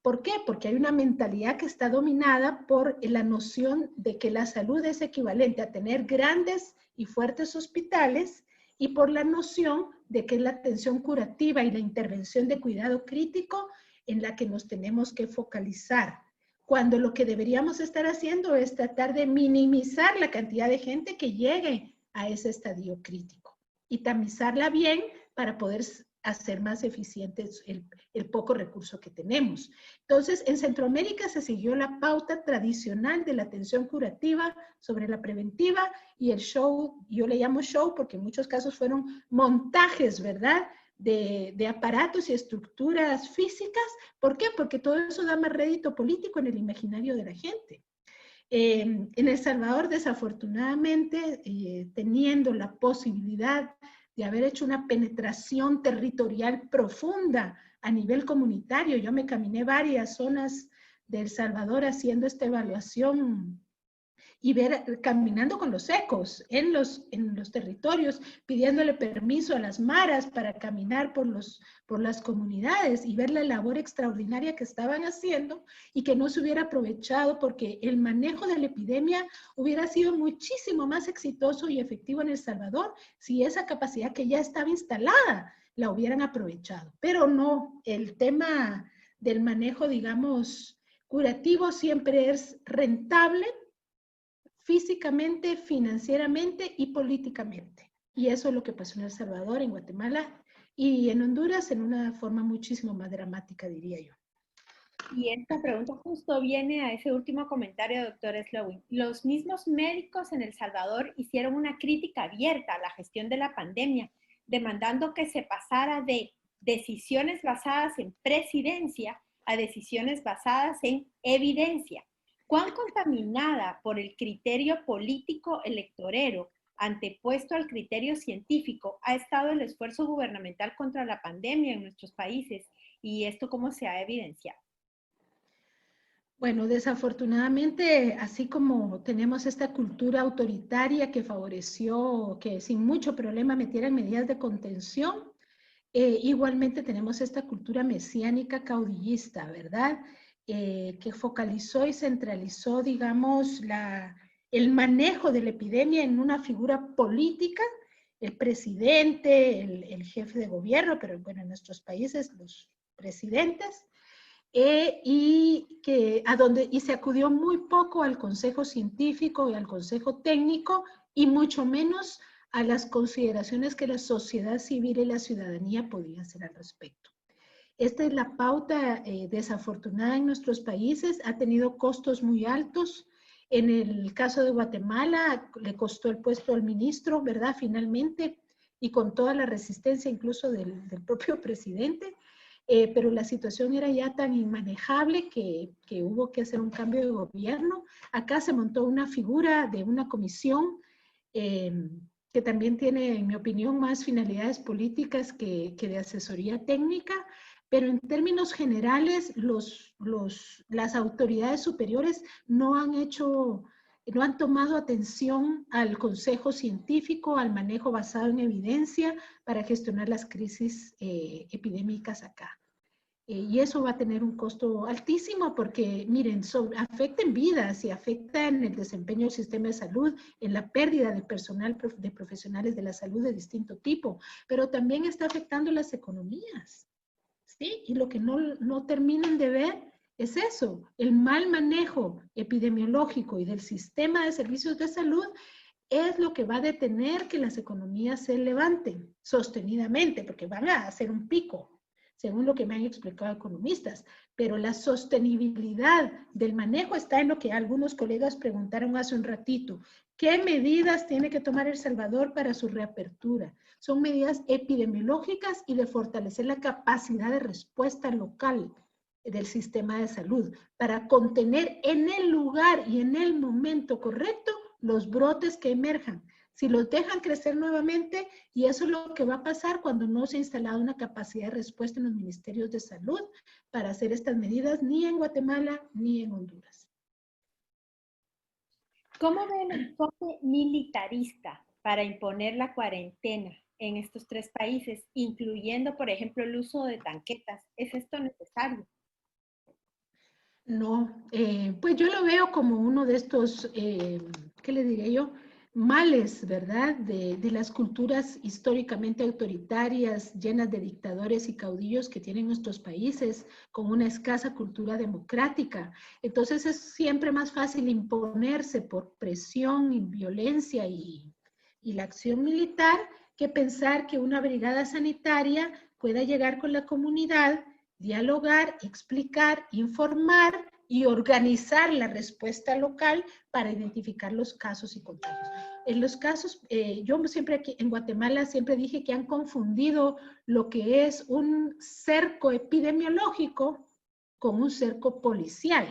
¿Por qué? Porque hay una mentalidad que está dominada por la noción de que la salud es equivalente a tener grandes y fuertes hospitales y por la noción de que es la atención curativa y la intervención de cuidado crítico en la que nos tenemos que focalizar. Cuando lo que deberíamos estar haciendo es tratar de minimizar la cantidad de gente que llegue a ese estadio crítico y tamizarla bien para poder hacer más eficientes el poco recurso que tenemos. Entonces, en Centroamérica se siguió la pauta tradicional de la atención curativa sobre la preventiva y el show, yo le llamo show porque en muchos casos fueron montajes, ¿verdad?, de aparatos y estructuras físicas. ¿Por qué? Porque todo eso da más rédito político en el imaginario de la gente. En El Salvador, desafortunadamente, teniendo la posibilidad de haber hecho una penetración territorial profunda a nivel comunitario. Yo me caminé varias zonas de El Salvador haciendo esta evaluación y ver, caminando con los ecos en los territorios, pidiéndole permiso a las maras para caminar por las comunidades y ver la labor extraordinaria que estaban haciendo y que no se hubiera aprovechado, porque el manejo de la epidemia hubiera sido muchísimo más exitoso y efectivo en El Salvador si esa capacidad que ya estaba instalada la hubieran aprovechado. Pero no, el tema del manejo, digamos, curativo siempre es rentable físicamente, financieramente y políticamente. Y eso es lo que pasó en El Salvador, en Guatemala y en Honduras en una forma muchísimo más dramática, diría yo. Y esta pregunta justo viene a ese último comentario, doctor Slowin. Los mismos médicos en El Salvador hicieron una crítica abierta a la gestión de la pandemia, demandando que se pasara de decisiones basadas en presidencia a decisiones basadas en evidencia. ¿Cuán contaminada por el criterio político electorero antepuesto al criterio científico ha estado el esfuerzo gubernamental contra la pandemia en nuestros países? ¿Y esto cómo se ha evidenciado? Bueno, desafortunadamente, así como tenemos esta cultura autoritaria que favoreció que sin mucho problema metieran medidas de contención, igualmente tenemos esta cultura mesiánica caudillista, ¿verdad? Que focalizó y centralizó, digamos, el manejo de la epidemia en una figura política, el presidente, el jefe de gobierno, pero bueno, en nuestros países los presidentes, y se acudió muy poco al consejo científico y al consejo técnico y mucho menos a las consideraciones que la sociedad civil y la ciudadanía podían hacer al respecto. Esta es la pauta desafortunada en nuestros países, ha tenido costos muy altos. En el caso de Guatemala le costó el puesto al ministro, ¿verdad? Finalmente, y con toda la resistencia incluso del propio presidente. Pero la situación era ya tan inmanejable que hubo que hacer un cambio de gobierno. Acá se montó una figura de una comisión que también tiene, en mi opinión, más finalidades políticas que de asesoría técnica, pero en términos generales las autoridades superiores no han tomado atención al consejo científico, al manejo basado en evidencia para gestionar las crisis epidémicas acá. Y eso va a tener un costo altísimo porque, miren, afecta en vidas y afecta en el desempeño del sistema de salud, en la pérdida de personal, de profesionales de la salud de distinto tipo, pero también está afectando las economías, ¿sí? Y lo que no terminan de ver es eso, el mal manejo epidemiológico y del sistema de servicios de salud es lo que va a detener que las economías se levanten sostenidamente, porque van a hacer un pico, según lo que me han explicado economistas, pero la sostenibilidad del manejo está en lo que algunos colegas preguntaron hace un ratito. ¿Qué medidas tiene que tomar El Salvador para su reapertura? Son medidas epidemiológicas y de fortalecer la capacidad de respuesta local del sistema de salud para contener en el lugar y en el momento correcto los brotes que emerjan. Si los dejan crecer nuevamente, y eso es lo que va a pasar cuando no se ha instalado una capacidad de respuesta en los ministerios de salud para hacer estas medidas, ni en Guatemala ni en Honduras. ¿Cómo ve el enfoque militarista para imponer la cuarentena en estos tres países, incluyendo, por ejemplo, el uso de tanquetas? ¿Es esto necesario? No, pues yo lo veo como uno de estos, ¿qué le diría yo? Males, ¿verdad? De las culturas históricamente autoritarias, llenas de dictadores y caudillos que tienen nuestros países, con una escasa cultura democrática. Entonces es siempre más fácil imponerse por presión y violencia y la acción militar que pensar que una brigada sanitaria pueda llegar con la comunidad, dialogar, explicar, informar y organizar la respuesta local para identificar los casos y contagios. En los casos, yo siempre aquí en Guatemala siempre dije que han confundido lo que es un cerco epidemiológico con un cerco policial,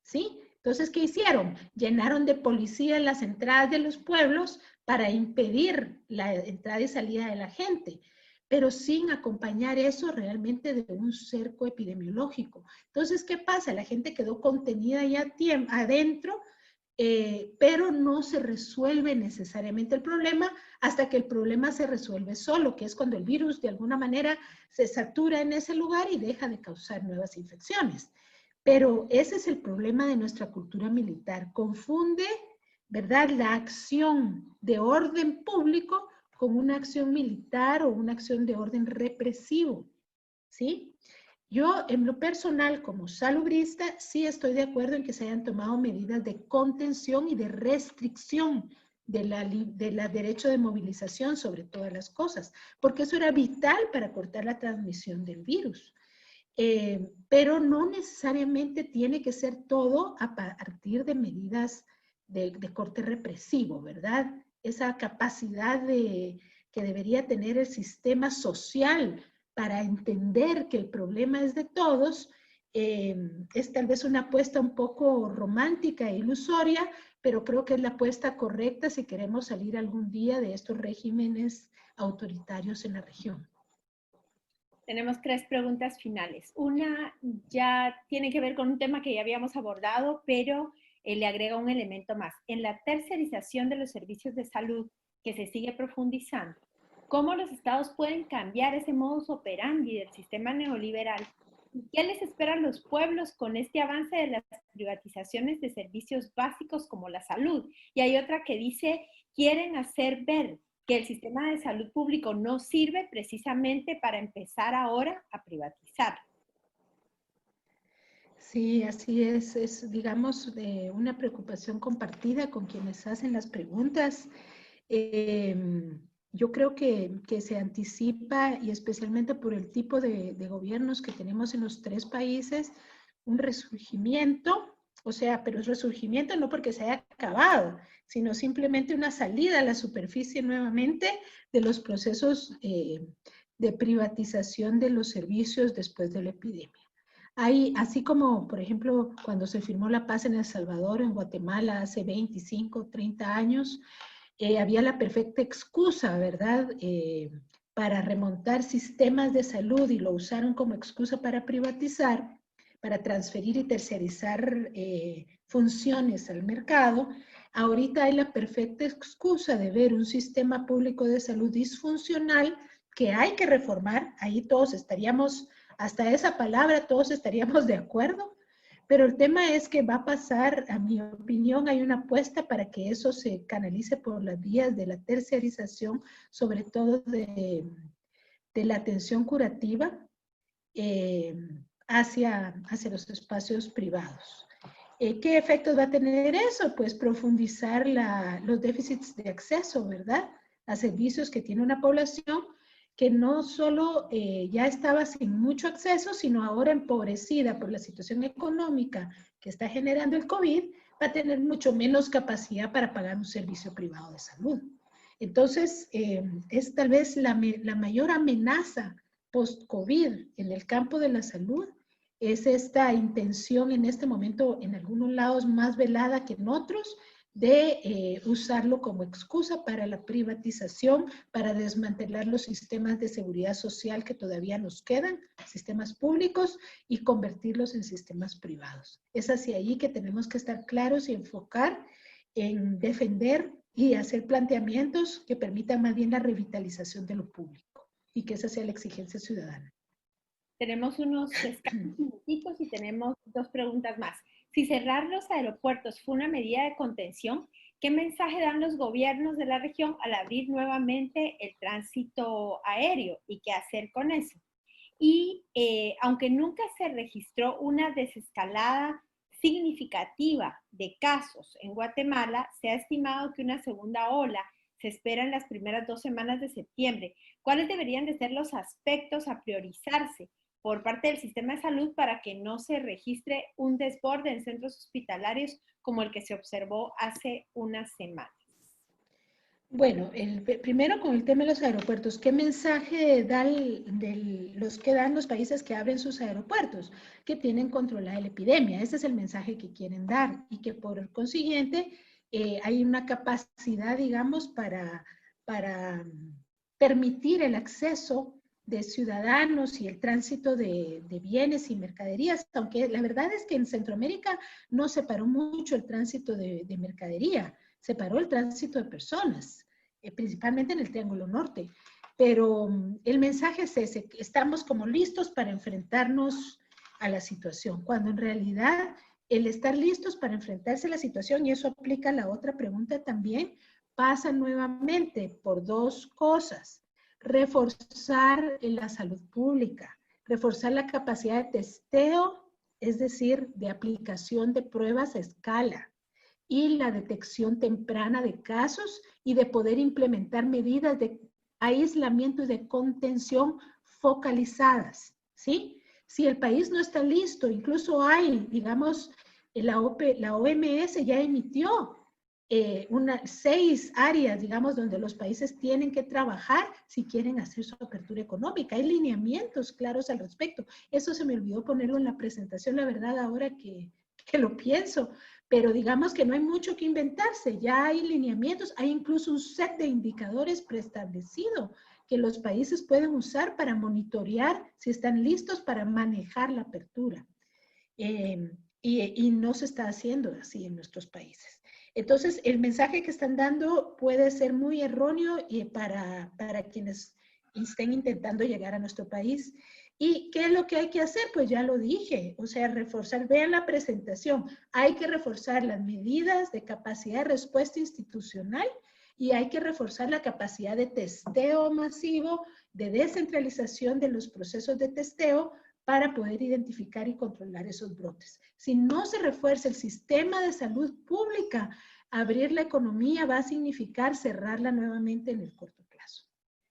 ¿sí? Entonces, ¿qué hicieron? Llenaron de policía las entradas de los pueblos para impedir la entrada y salida de la gente, pero sin acompañar eso realmente de un cerco epidemiológico. Entonces, ¿qué pasa? La gente quedó contenida ya adentro, pero no se resuelve necesariamente el problema hasta que el problema se resuelve solo, que es cuando el virus de alguna manera se satura en ese lugar y deja de causar nuevas infecciones. Pero ese es el problema de nuestra cultura militar. Confunde, ¿verdad?, la acción de orden público con una acción militar o una acción de orden represivo, ¿sí? Yo, en lo personal, como salubrista, sí estoy de acuerdo en que se hayan tomado medidas de contención y de restricción del derecho de movilización sobre todas las cosas, porque eso era vital para cortar la transmisión del virus. Pero no necesariamente tiene que ser todo a partir de medidas de corte represivo, ¿verdad? Esa capacidad que debería tener el sistema social para entender que el problema es de todos, es tal vez una apuesta un poco romántica e ilusoria, pero creo que es la apuesta correcta si queremos salir algún día de estos regímenes autoritarios en la región. Tenemos 3 preguntas finales. Una ya tiene que ver con un tema que ya habíamos abordado, pero le agrega un elemento más. En la tercerización de los servicios de salud que se sigue profundizando, ¿cómo los estados pueden cambiar ese modus operandi del sistema neoliberal? ¿Y qué les espera a los pueblos con este avance de las privatizaciones de servicios básicos como la salud? Y hay otra que dice, quieren hacer ver que el sistema de salud público no sirve precisamente para empezar ahora a privatizar. Sí, así es digamos, una preocupación compartida con quienes hacen las preguntas. Yo creo que se anticipa, y especialmente por el tipo de gobiernos que tenemos en los 3 países, un resurgimiento, o sea, pero es resurgimiento no porque se haya acabado, sino simplemente una salida a la superficie nuevamente de los procesos de privatización de los servicios después de la epidemia. Hay, así como, por ejemplo, cuando se firmó la paz en El Salvador, en Guatemala, hace 25, 30 años, había la perfecta excusa, ¿verdad?, para remontar sistemas de salud y lo usaron como excusa para privatizar, para transferir y terciarizar funciones al mercado. Ahorita hay la perfecta excusa de ver un sistema público de salud disfuncional que hay que reformar. Ahí todos estaríamos, hasta esa palabra, todos estaríamos de acuerdo. Pero el tema es que va a pasar, a mi opinión, hay una apuesta para que eso se canalice por las vías de la terciarización, sobre todo de la atención curativa hacia los espacios privados. ¿Qué efectos va a tener eso? Pues profundizar los déficits de acceso, ¿verdad?, a servicios que tiene una población que no solo ya estaba sin mucho acceso, sino ahora empobrecida por la situación económica que está generando el COVID, va a tener mucho menos capacidad para pagar un servicio privado de salud. Entonces, es tal vez la mayor amenaza post-COVID en el campo de la salud, es esta intención en este momento, en algunos lados más velada que en otros, de usarlo como excusa para la privatización, para desmantelar los sistemas de seguridad social que todavía nos quedan, sistemas públicos, y convertirlos en sistemas privados. Es hacia ahí que tenemos que estar claros y enfocar en defender y hacer planteamientos que permitan más bien la revitalización de lo público y que esa sea la exigencia ciudadana. Tenemos unos escasos minutitos y tenemos 2 preguntas más. Si cerrar los aeropuertos fue una medida de contención, ¿qué mensaje dan los gobiernos de la región al abrir nuevamente el tránsito aéreo y qué hacer con eso? Y aunque nunca se registró una desescalada significativa de casos en Guatemala, se ha estimado que una segunda ola se espera en las primeras 2 semanas de septiembre. ¿Cuáles deberían de ser los aspectos a priorizarse por parte del sistema de salud para que no se registre un desborde en centros hospitalarios como el que se observó hace unas semanas? Bueno, primero con el tema de los aeropuertos, ¿qué mensaje los que dan los países que abren sus aeropuertos? Que tienen controlada la epidemia. Ese es el mensaje que quieren dar y que por consiguiente hay una capacidad, digamos, para permitir el acceso de ciudadanos y el tránsito de bienes y mercaderías, aunque la verdad es que en Centroamérica no se paró mucho el tránsito de mercadería, se paró el tránsito de personas, principalmente en el Triángulo Norte. Pero el mensaje es ese, que estamos como listos para enfrentarnos a la situación, cuando en realidad el estar listos para enfrentarse a la situación, y eso aplica a la otra pregunta también, pasa nuevamente por dos cosas. Reforzar la salud pública, reforzar la capacidad de testeo, es decir, de aplicación de pruebas a escala, y la detección temprana de casos y de poder implementar medidas de aislamiento y de contención focalizadas, ¿sí? Si el país no está listo, incluso hay, digamos, la OMS ya emitió 6 áreas, digamos, donde los países tienen que trabajar si quieren hacer su apertura económica. Hay lineamientos claros al respecto. Eso se me olvidó ponerlo en la presentación, la verdad, ahora que lo pienso. Pero digamos que no hay mucho que inventarse. Ya hay lineamientos, hay incluso un set de indicadores preestablecido que los países pueden usar para monitorear si están listos para manejar la apertura. Y no se está haciendo así en nuestros países. Entonces, el mensaje que están dando puede ser muy erróneo para quienes estén intentando llegar a nuestro país. ¿Y qué es lo que hay que hacer? Pues ya lo dije, o sea, reforzar, vean la presentación, hay que reforzar las medidas de capacidad de respuesta institucional y hay que reforzar la capacidad de testeo masivo, de descentralización de los procesos de testeo para poder identificar y controlar esos brotes. Si no se refuerza el sistema de salud pública, abrir la economía va a significar cerrarla nuevamente en el corto plazo.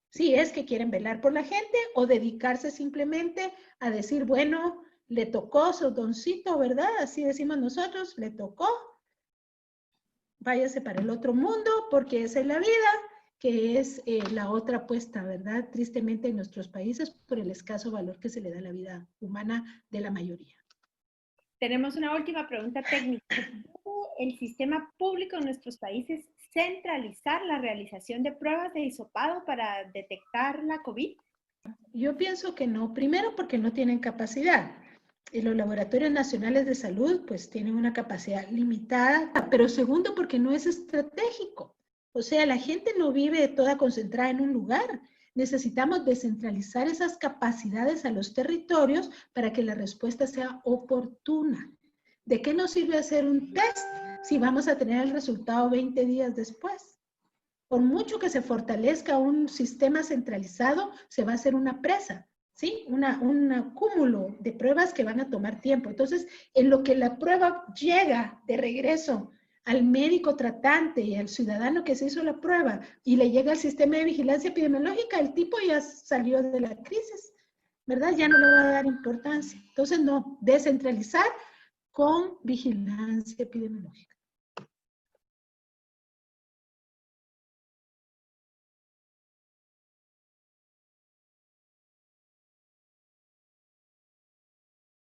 Si es que quieren velar por la gente o dedicarse simplemente a decir, bueno, le tocó su doncito, ¿verdad? Así decimos nosotros, le tocó, váyase para el otro mundo porque esa es la vida, que es la otra apuesta, ¿verdad? Tristemente en nuestros países por el escaso valor que se le da a la vida humana de la mayoría. Tenemos una última pregunta técnica. ¿Debe el sistema público en nuestros países centralizar la realización de pruebas de hisopado para detectar la COVID? Yo pienso que no. Primero porque no tienen capacidad. Y los laboratorios nacionales de salud pues tienen una capacidad limitada, pero segundo porque no es estratégico. O sea, la gente no vive toda concentrada en un lugar. Necesitamos descentralizar esas capacidades a los territorios para que la respuesta sea oportuna. ¿De qué nos sirve hacer un test si vamos a tener el resultado 20 días después? Por mucho que se fortalezca un sistema centralizado, se va a hacer una presa, ¿sí? Un cúmulo de pruebas que van a tomar tiempo. Entonces, en lo que la prueba llega de regreso al médico tratante y al ciudadano que se hizo la prueba y le llega al sistema de vigilancia epidemiológica, el tipo ya salió de la crisis, ¿verdad? Ya no le va a dar importancia. Entonces, no, descentralizar con vigilancia epidemiológica.